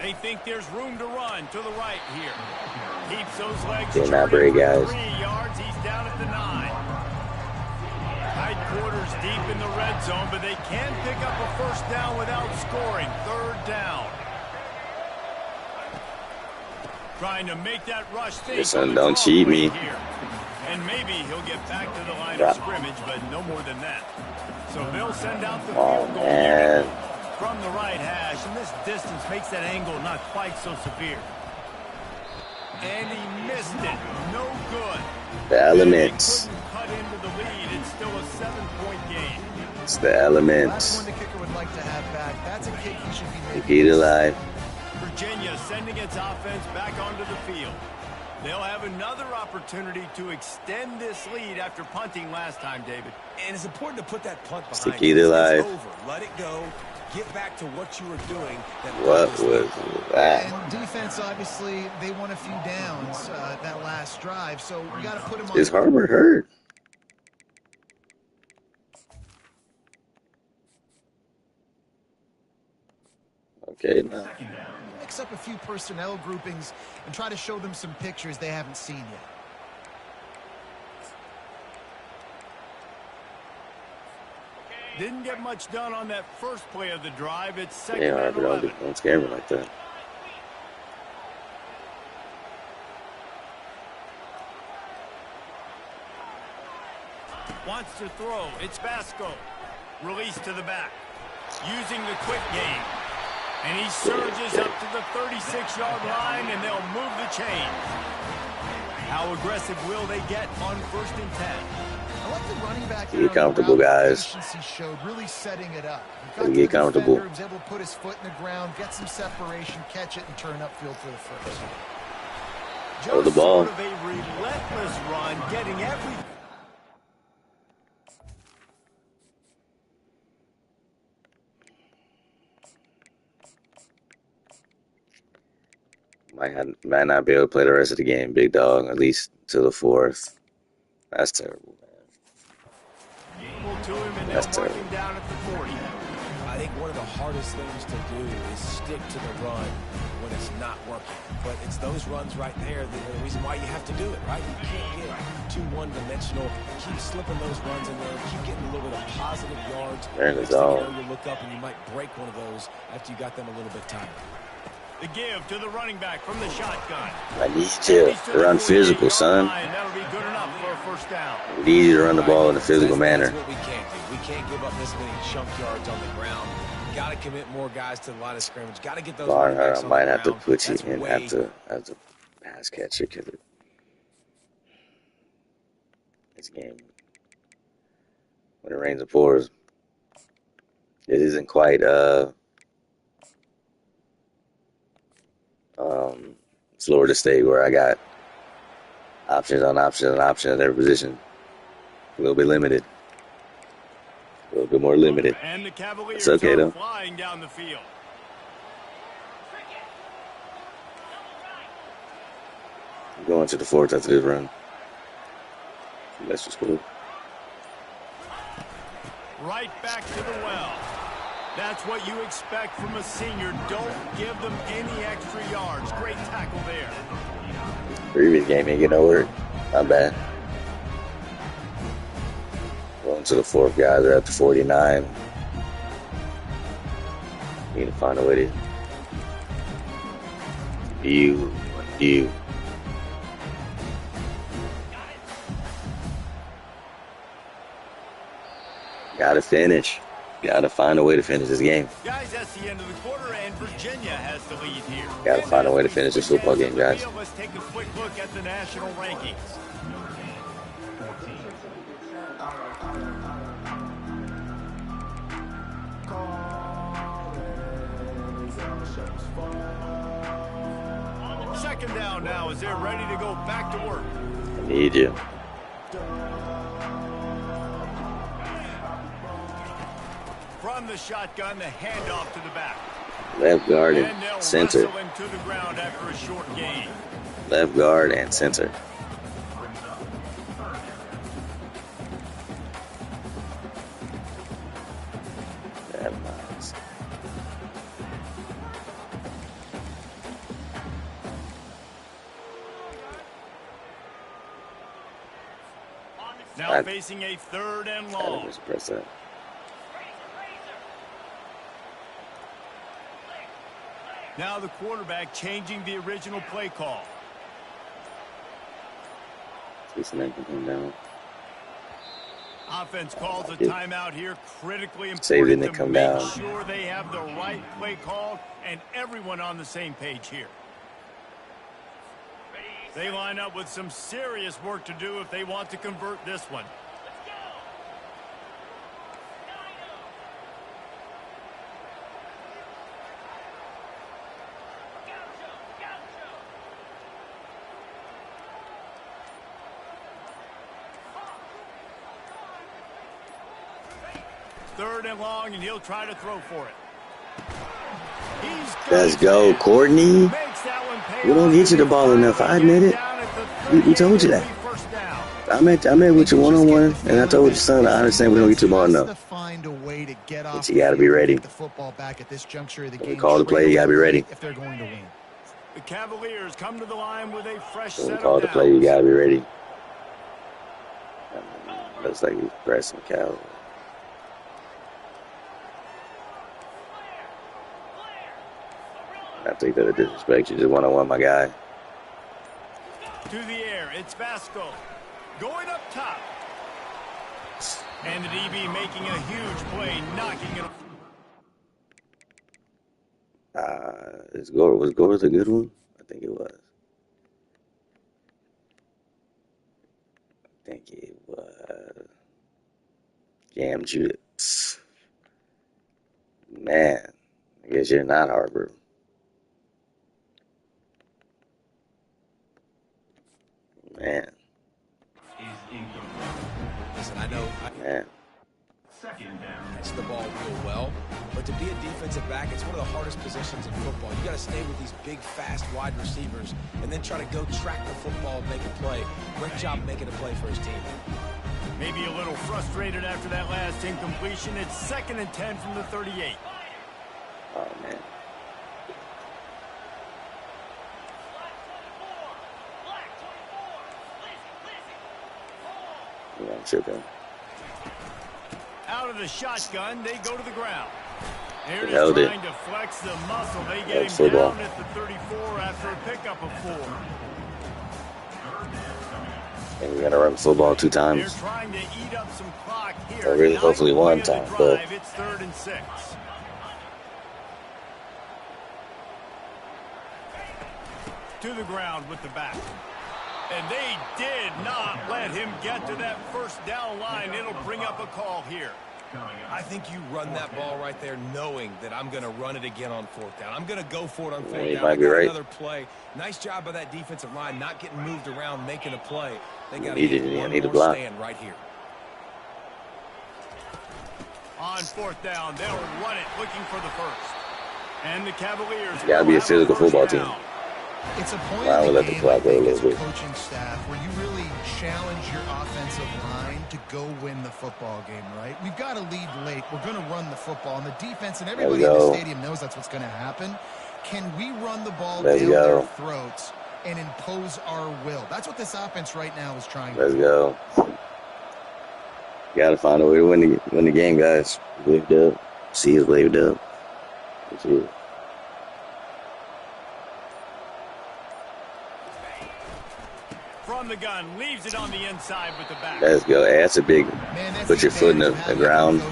Speaker 2: They think there's room to run to the right here. Keeps those legs
Speaker 1: Getting that
Speaker 2: turning
Speaker 1: break,
Speaker 2: for
Speaker 1: guys.
Speaker 2: 3 yards. He's down at the 9. Tight quarters deep in the red zone, but they can pick up a first down without scoring. 3rd down. Trying to make that rush thing.
Speaker 1: Listen, don't cheat me.
Speaker 2: Here. And maybe he'll get back to the line of scrimmage, but no more than that. So they'll send out the field goal
Speaker 1: man.
Speaker 2: unit from the right hash, and this distance makes that angle not quite so severe. And he missed it. No good.
Speaker 1: The elements.
Speaker 2: Couldn't cut into the lead. It's still a 7-point game.
Speaker 1: It's the
Speaker 3: That's
Speaker 1: elements.
Speaker 3: one the kicker would like to have back. That's a kick he should be making.
Speaker 1: Keep it alive.
Speaker 2: Virginia sending its offense back onto the field. They'll have another opportunity to extend this lead after punting last time, David.
Speaker 5: And it's important to put that punt
Speaker 1: It's
Speaker 5: behind
Speaker 1: the key
Speaker 5: you.
Speaker 1: to
Speaker 5: It's
Speaker 1: life.
Speaker 5: over. Let it go. Get back to what you were doing.
Speaker 1: What was that?
Speaker 3: And defense, obviously, they won a few downs that last drive, so we got to put him on.
Speaker 1: Is Harbor hurt? Okay, now.
Speaker 3: Mix up a few personnel groupings and try to show them some pictures they haven't seen yet.
Speaker 2: Didn't get much done on that first play of the drive. It's second
Speaker 1: Yeah,
Speaker 2: and
Speaker 1: Harbor,
Speaker 2: 11.
Speaker 1: don't scare me like that.
Speaker 2: Wants to throw. It's Vasco. Release to the back. Using the quick game. And he surges up to the 36-yard line, and they'll move the chains. How aggressive will they get on 1st and 10?
Speaker 3: I like the running back.
Speaker 1: Get comfortable, guys.
Speaker 3: He showed, really setting it up.
Speaker 1: Get comfortable.
Speaker 3: He was able to put his foot in the ground, get some separation, catch it, and turn upfield for the first.
Speaker 1: Hold the ball.
Speaker 2: Sort of a relentless run, getting everything.
Speaker 1: Might not be able to play the rest of the game, big dog, at least to the fourth. That's terrible, man.
Speaker 2: To him, and
Speaker 1: That's
Speaker 2: they'll mark
Speaker 1: terrible.
Speaker 2: him down at the 40.
Speaker 5: I think one of the hardest things to do is stick to the run when it's not working. But it's those runs right there that are the reason why you have to do it, right? You can't get too one-dimensional. Keep slipping those runs in there. Keep getting a little bit of positive yards.
Speaker 1: They're in the
Speaker 5: Next thing you
Speaker 1: zone.
Speaker 5: know, you look up and you might break one of those after you got them a little bit tired.
Speaker 2: The give to the running back from the shotgun.
Speaker 1: I need you to run physical, son.
Speaker 2: That'll be good enough for a first down.
Speaker 1: We need you to run the ball in a physical manner.
Speaker 5: That's what we can't do. We can't give up this many chunk yards on the ground. Got to commit more guys to the line of scrimmage. Got to get those running backs
Speaker 1: I
Speaker 5: on
Speaker 1: might
Speaker 5: the
Speaker 1: have to
Speaker 5: ground.
Speaker 1: put you
Speaker 5: That's
Speaker 1: in
Speaker 5: way...
Speaker 1: as a pass catcher because this game, when it rains and pours, it isn't quite Florida State where I got options on options on options at every position. A little bit limited. A little bit more limited.
Speaker 2: And the Cavaliers
Speaker 1: It's okay, though.
Speaker 2: flying down the field.
Speaker 1: Going to the fourth after this run. That's just cool.
Speaker 2: Right back to the well. That's what you expect from a senior. Don't give them any extra yards. Great tackle there.
Speaker 1: Previous game ain't get no work. Not bad. Going to the fourth, guys. They're at the 49. Need to find a way to view. Gotta finish. Gotta find a way to finish this game.
Speaker 2: Guys, that's the end of the quarter, and Virginia has the lead here.
Speaker 1: Gotta find a way to finish this football game, guys.
Speaker 2: Let's take a quick look at the national rankings. Second down now as they're ready to go back to work.
Speaker 1: I need you.
Speaker 2: From the shotgun, the handoff to the back.
Speaker 1: Left guard
Speaker 2: And
Speaker 1: and
Speaker 2: they'll
Speaker 1: center.
Speaker 2: wrestle him to the ground after a short gain.
Speaker 1: Left guard and center.
Speaker 2: Now facing a third and long.
Speaker 1: Just press that.
Speaker 2: Now the quarterback changing the original play call.
Speaker 1: Can come down.
Speaker 2: Offense calls a timeout here. Critically
Speaker 1: Save it
Speaker 2: important
Speaker 1: and
Speaker 2: to
Speaker 1: come
Speaker 2: make
Speaker 1: down.
Speaker 2: sure they have the right play call and everyone on the same page here. They line up with some serious work to do if they want to convert this one. Third and long, and he'll try to throw for it.
Speaker 1: Let's go, Courtney. We don't get you the ball in that 5 minute. We told you that. I met with you one-on-one, and I told your son, I understand we don't get you the ball enough. But you got to be ready. When we call the play, you got to be ready.
Speaker 3: If they're going to win.
Speaker 2: The Cavaliers come to the line with a fresh set
Speaker 1: When we
Speaker 2: of
Speaker 1: call the play, you
Speaker 2: downs.
Speaker 1: got to be ready. Looks like he's pressing Cal. I think that a disrespect. You just one-on-one, my guy.
Speaker 2: To the air, it's Vasco. Going up top. And the DB making a huge play, knocking it.
Speaker 1: Was Gore's a good one? I think it was. Jam Judith. Man, I guess you're not Harvard. Man.
Speaker 5: Listen, I know
Speaker 1: Man.
Speaker 4: Second down.
Speaker 5: catch the ball real well, but to be a defensive back, it's one of the hardest positions in football. You got to stay with these big, fast, wide receivers and then try to go track the football and make a play. Great job making a play for his team.
Speaker 2: Maybe a little frustrated after that last incompletion. It's 2nd and 10 from the 38.
Speaker 1: Oh, man. Yeah, I'm tripping.
Speaker 2: Out of the shotgun, they go to the ground. They're just
Speaker 1: Held
Speaker 2: trying
Speaker 1: it.
Speaker 2: to flex the muscle. They get him
Speaker 1: football.
Speaker 2: down at the 34 after a pickup of 4.
Speaker 1: And we're gonna run football 2
Speaker 2: They're
Speaker 1: times.
Speaker 2: trying to eat up some clock here.
Speaker 1: Or really, hopefully 1
Speaker 2: Play of
Speaker 1: time,
Speaker 2: the
Speaker 1: but
Speaker 2: drive. It's 3rd and 6. To the ground with the back. And they did not let him get to that first down line. It'll bring up a call here.
Speaker 5: I think you run that ball right there knowing that I'm going to run it again on 4th down. I'm going to go for it on 4th down.
Speaker 1: might be right.
Speaker 5: Another play. Nice job by that defensive line, not getting moved around, making a play. They got to
Speaker 1: Needed
Speaker 5: get
Speaker 1: it.
Speaker 5: one
Speaker 1: Need a
Speaker 5: more
Speaker 1: block.
Speaker 5: stand right here.
Speaker 2: On 4th down, they'll run it, looking for the first. And the Cavaliers
Speaker 1: Gotta be a
Speaker 2: will have
Speaker 1: physical
Speaker 2: first
Speaker 1: football
Speaker 2: down.
Speaker 1: team.
Speaker 3: It's a point
Speaker 1: Wow,
Speaker 3: in
Speaker 1: we'll
Speaker 3: the
Speaker 1: let the
Speaker 3: game,
Speaker 1: clock
Speaker 3: I
Speaker 1: go a
Speaker 3: think,
Speaker 1: little
Speaker 3: as a
Speaker 1: bit.
Speaker 3: coaching staff, where you really challenge your offensive line to go win the football game, right? We've got to lead late. We're going to run the football. And the defense and everybody in the stadium knows that's what's going to happen. Can we run the ball down their throats and impose our will? That's what this offense right now is trying to do.
Speaker 1: Let's go. Gotta find a way to win the game, guys. Waved up. C is waved up. That's it.
Speaker 2: From the gun, leaves it on the inside with the back.
Speaker 1: Let's go. Hey, that's a big. Put your foot in the ground.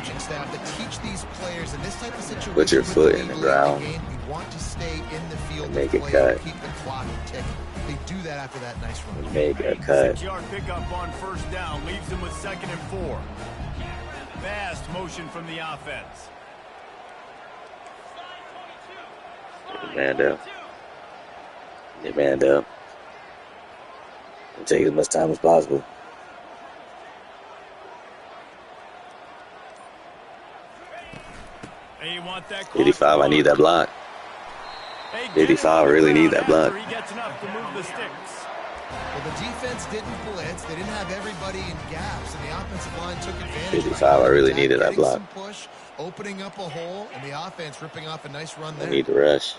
Speaker 1: Put your foot in the ground.
Speaker 3: You want to stay in the field,
Speaker 1: Make a cut.
Speaker 3: keep the clock ticking. They do that after that nice run.
Speaker 1: Make a cut.
Speaker 2: 6-yard pickup on 1st down, leaves them with 2nd and 4. Fast motion from the offense.
Speaker 1: Get the man down. Get the man down. And take as much time as possible.
Speaker 2: They want that
Speaker 1: 85, I need that block. 85, I really need that block.
Speaker 2: He gets enough to move the sticks.
Speaker 3: Well, the defense didn't blitz. They didn't have everybody in gaps, and the offensive line took advantage.
Speaker 1: 55, I really needed that block.
Speaker 3: Some push, opening up a hole, and the offense ripping off a nice run there.
Speaker 1: I need to rush.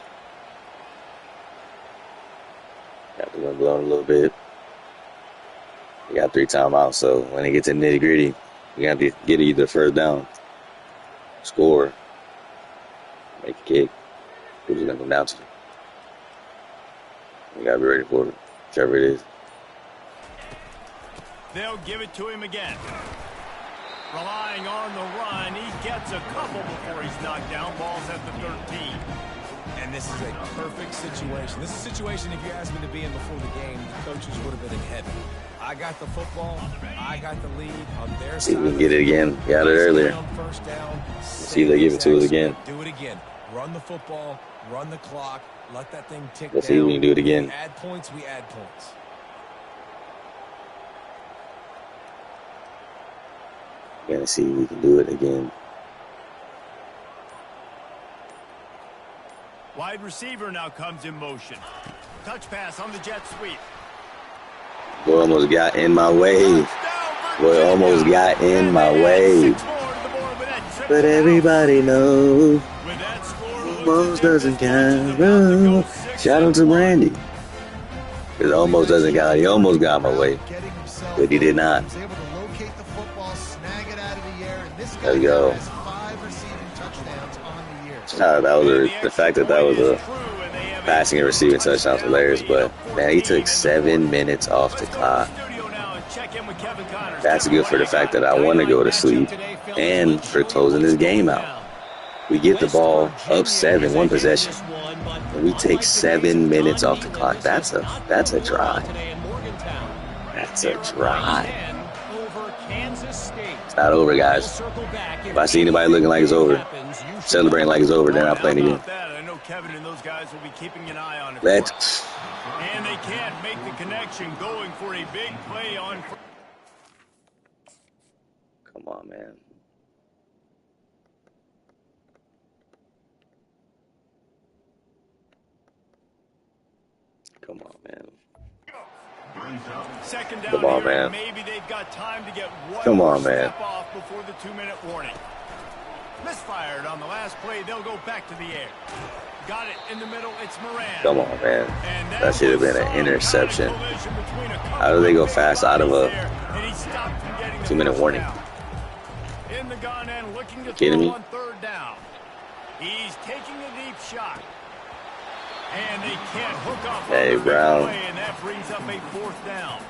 Speaker 1: Got the wind blowing a little bit. We got 3 timeouts, so when it gets to nitty gritty, we got to get either 1st down, score, make a kick. Who's going to come down to? We got to be ready for it, whichever it is.
Speaker 2: They'll give it to him again. Relying on the run, he gets a couple before he's knocked down. Ball's at the 13.
Speaker 5: And this is a perfect situation. This is a situation, if you asked me to be in before the game, the coaches would have been in heaven. I got the football. I got the lead on their side.
Speaker 1: See if we can get it again. Got it earlier.
Speaker 5: First down.
Speaker 1: See if they give it to us again.
Speaker 5: Do it again. Run the football. Run the clock. Let that thing tick
Speaker 1: Let's
Speaker 5: down.
Speaker 1: see if we can do it again.
Speaker 5: We add points. We add points.
Speaker 1: Gonna see if we can do it again.
Speaker 2: Wide receiver now comes in motion. Touch pass on the jet sweep.
Speaker 1: Boy almost got in my way. Boy almost got in my way. But everybody knows almost doesn't count. Shout out to Brandy. It almost doesn't count. He almost got my way, but he did not. There we go. That was the fact that was a passing and receiving touchdown was hilarious, but man, he took 7 minutes off the clock. That's good for the fact that I want to go to sleep and for closing this game out. We get the ball up 7, 1 possession, and we take 7 minutes off the clock. That's a drive. That's a drive. It's not over, guys. If I see anybody looking like it's over, celebrating like it's over, then I'll play it again.
Speaker 2: I know Kevin and those guys will be keeping an eye on it.
Speaker 1: Let's.
Speaker 2: And they can't make the connection, going for a big play on.
Speaker 1: Come on, man. Come on, man.
Speaker 2: Second down
Speaker 1: Come on,
Speaker 2: here,
Speaker 1: man.
Speaker 2: maybe they've got time to get one
Speaker 1: Come
Speaker 2: more
Speaker 1: on, man.
Speaker 2: step off before the 2-minute warning. Misfired on the last play. They'll go back to the air. Got it in the middle. It's Moran.
Speaker 1: Come on, man. That should have been an interception. How do they go fast out of a 2-minute warning?
Speaker 2: In the gun and looking to
Speaker 1: kidding
Speaker 2: throw
Speaker 1: me?
Speaker 2: on third down. He's taking a deep shot. And they can't hook up
Speaker 1: Hey,
Speaker 2: on the
Speaker 1: Brown.
Speaker 2: play, and that brings up a fourth down.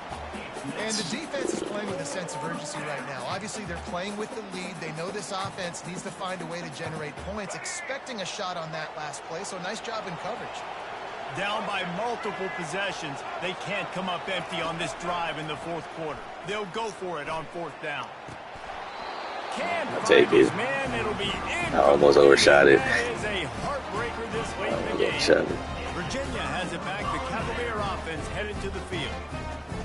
Speaker 3: And the defense is playing with a sense of urgency right now. Obviously, they're playing with the lead. They know this offense needs to find a way to generate points, expecting a shot on that last play. So nice job in coverage.
Speaker 2: Down by multiple possessions, they can't come up empty on this drive in the fourth quarter. They'll go for it on fourth down.
Speaker 1: I'll take it.
Speaker 2: Man, it'll be
Speaker 1: I almost overshot it.
Speaker 2: That is a heartbreaker this late in the game. Virginia has it back. The Cavalier offense headed to the field.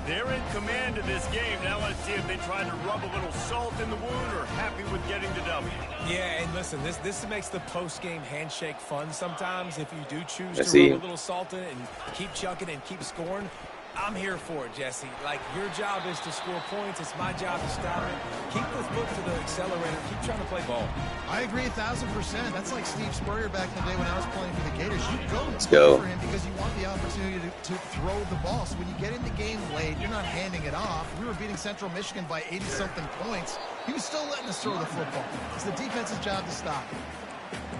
Speaker 2: They're in command of this game. Now let's see if they try to rub a little salt in the wound or happy with getting the W.
Speaker 5: Yeah, and listen, this makes the post-game handshake fun sometimes. If you do choose
Speaker 1: Let's
Speaker 5: to
Speaker 1: see.
Speaker 5: rub a little salt in it and keep chucking and keep scoring, I'm here for it, Jesse. Like, your job is to score points. It's my job to stop it. Keep the foot to the accelerator. Keep trying to play ball.
Speaker 3: I agree 1,000%. That's like Steve Spurrier back in the day when I was playing for the Gators. You go
Speaker 1: Let's go.
Speaker 3: for him because you want the opportunity to throw the ball. So when you get in the game late, you're not handing it off. We were beating Central Michigan by 80-something points. He was still letting us throw the football. It's the defense's job to stop it.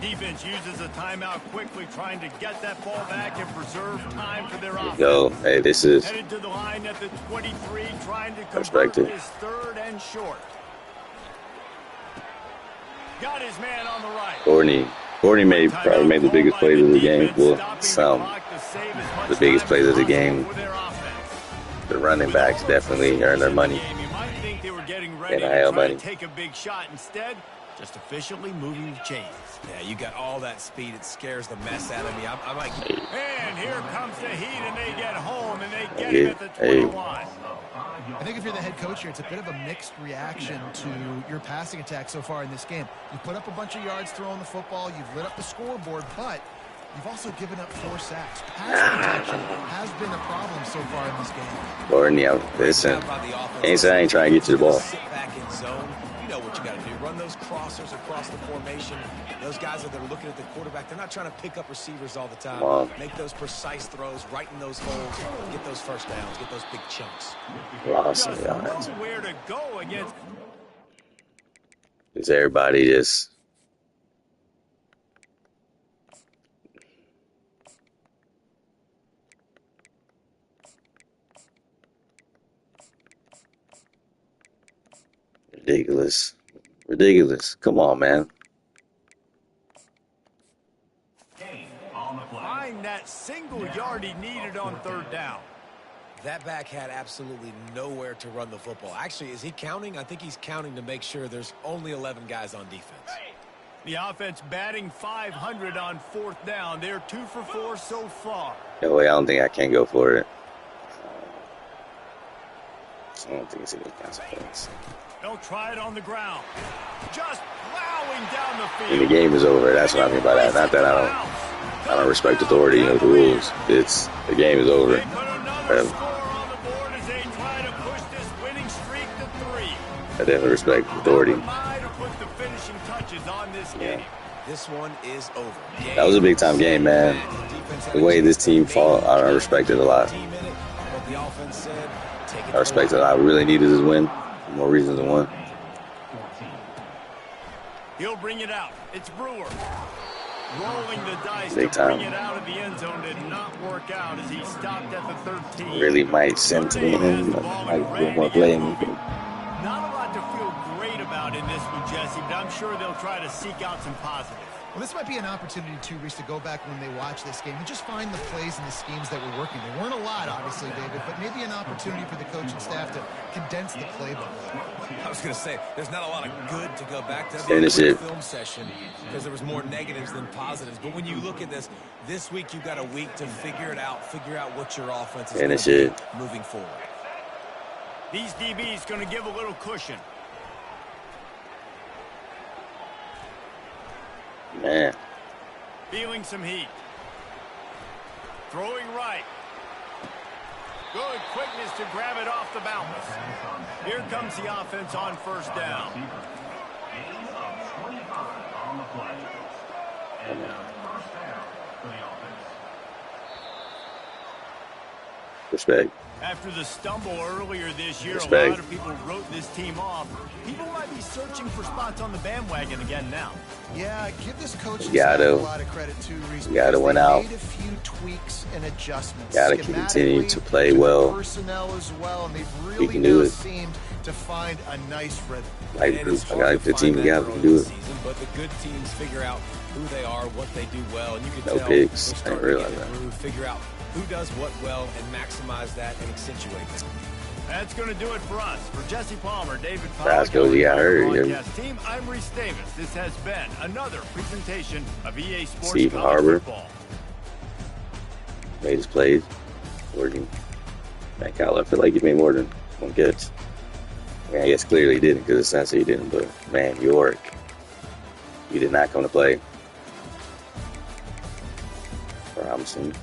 Speaker 2: Defense uses a timeout quickly, trying to get that ball back and preserve time for their offense.
Speaker 1: Go. Hey, this is
Speaker 2: Headed to the line at the 23, trying to
Speaker 1: Respect
Speaker 2: convert
Speaker 1: it.
Speaker 2: his third and short. Got his man on the right.
Speaker 1: Courtney. Courtney probably made the biggest plays of the game. Well, the biggest plays of the game. The running backs definitely earned their money.
Speaker 2: You might think they were getting ready to
Speaker 1: NIL
Speaker 2: try
Speaker 1: money.
Speaker 2: to take a big shot. Instead, just officially moving the chains.
Speaker 5: Yeah, you got all that speed. It scares the mess out of me. I'm like,
Speaker 2: And here comes the heat, and they get home, and they get him at the 21.
Speaker 3: I think if you're the head coach here, it's a bit of a mixed reaction to your passing attack so far in this game. You put up a bunch of yards throwing the football. You've lit up the scoreboard, but you've also given up 4 sacks. Pass protection has been a problem so far in this game.
Speaker 1: Courtney, listen. Ain't saying I ain't trying to get you the ball.
Speaker 5: Sit back in zone. You know what you got to do. Run those crossers across the formation. Those guys that are looking at the quarterback, they're not trying to pick up receivers all the time.
Speaker 1: Come on.
Speaker 5: Make those precise throws right in those holes. Get those first downs. Get those big chunks.
Speaker 1: Awesome,
Speaker 2: Just
Speaker 1: guys.
Speaker 2: know where to go against.
Speaker 1: Is everybody just ridiculous? Ridiculous. Come on, man.
Speaker 2: Find that single yard he needed on third down.
Speaker 5: That back had absolutely nowhere to run the football. Actually, is he counting? I think he's counting to make sure there's only 11 guys on defense.
Speaker 2: The offense batting 500 on fourth down. They're 2 for 4 so far.
Speaker 1: No way, I don't think I can go for it. I don't think it's any consequence.
Speaker 2: They'll try it on the ground. Just plowing down the field.
Speaker 1: And the game is over. That's what I mean by that. Not that I don't respect authority or the rules. It's the game is over.
Speaker 2: They put another score on the board as they try to push this winning streak to 3.
Speaker 1: I definitely respect authority.
Speaker 2: To put the finishing touches on this game.
Speaker 5: This one is over.
Speaker 1: That was a big time game, man. The way this team fought, I respect it a lot. I respect it a lot. We really needed this win. More reasons than one.
Speaker 2: He'll bring it out. It's Brewer. Rolling the dice
Speaker 1: Big
Speaker 2: to
Speaker 1: time.
Speaker 2: bring it out of the end zone did not work out as he stopped at the 13.
Speaker 1: Really might send to the end. Might a little more play.
Speaker 2: Not a lot to feel great about in this one, Jesse, but I'm sure they'll try to seek out some positives.
Speaker 3: Well, this might be an opportunity, too, Reese, to go back when they watch this game and just find the plays and the schemes that were working. There weren't a lot, obviously, David, but maybe an opportunity for the coaching staff to condense the playbook.
Speaker 5: I was going to say, there's not a lot of good to go back to.
Speaker 1: Finish it.
Speaker 5: Film session because there was more negatives than positives. But when you look at this week you've got a week to figure it out, figure out what your offense is
Speaker 1: Finish
Speaker 5: gonna
Speaker 1: it.
Speaker 5: be moving forward.
Speaker 2: These DBs going to give a little cushion.
Speaker 1: Man.
Speaker 2: Feeling some heat. Throwing right. Good quickness to grab it off the bounce. Here comes the offense on first down.
Speaker 4: Gain of 25 on the play. And first down for the offense.
Speaker 1: Respect.
Speaker 2: After the stumble earlier this year,
Speaker 1: Respect.
Speaker 2: a lot of people wrote this team off. People might be searching for spots on the bandwagon again now.
Speaker 3: Yeah, give this coaching
Speaker 1: staff
Speaker 3: a lot of credit too, Reese.
Speaker 1: Gotta win out.
Speaker 3: Made a few tweaks and adjustments.
Speaker 1: Gotta continue to play well.
Speaker 3: Personnel as well, and they've
Speaker 1: We
Speaker 3: really
Speaker 1: can do
Speaker 3: now
Speaker 1: it.
Speaker 3: seemed to find a nice rhythm.
Speaker 1: Like, I got the team together. We can do it.
Speaker 5: Season, but the good teams figure out who they are, what they do well, and you can
Speaker 1: No
Speaker 5: tell
Speaker 1: picks.
Speaker 5: they
Speaker 1: I
Speaker 5: start
Speaker 1: didn't
Speaker 5: to
Speaker 1: realize
Speaker 5: get
Speaker 1: that.
Speaker 5: the groove, figure out who does what well, and maximize that and accentuate it.
Speaker 2: That's going to do it for us. For Jesse Palmer, David
Speaker 1: Vasco, he got hurt.
Speaker 2: broadcast team, I'm Reese Davis. This has been another presentation of EA Sports
Speaker 1: Steve
Speaker 2: College
Speaker 1: Harbor.
Speaker 2: Football.
Speaker 1: Made his plays. Working. Man, Kyle, I feel like he made more than one catch. I mean, I guess clearly he didn't because it's not say he didn't, but man, York, he did not come to play. Promising.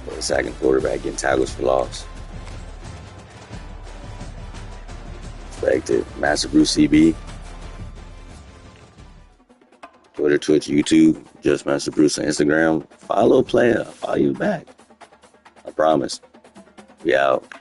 Speaker 1: For the second quarterback getting tackles for loss. Expected. Master Bruce CB. Twitter, Twitch, YouTube. Just Master Bruce on Instagram. Follow player. Follow you back. I promise. We out.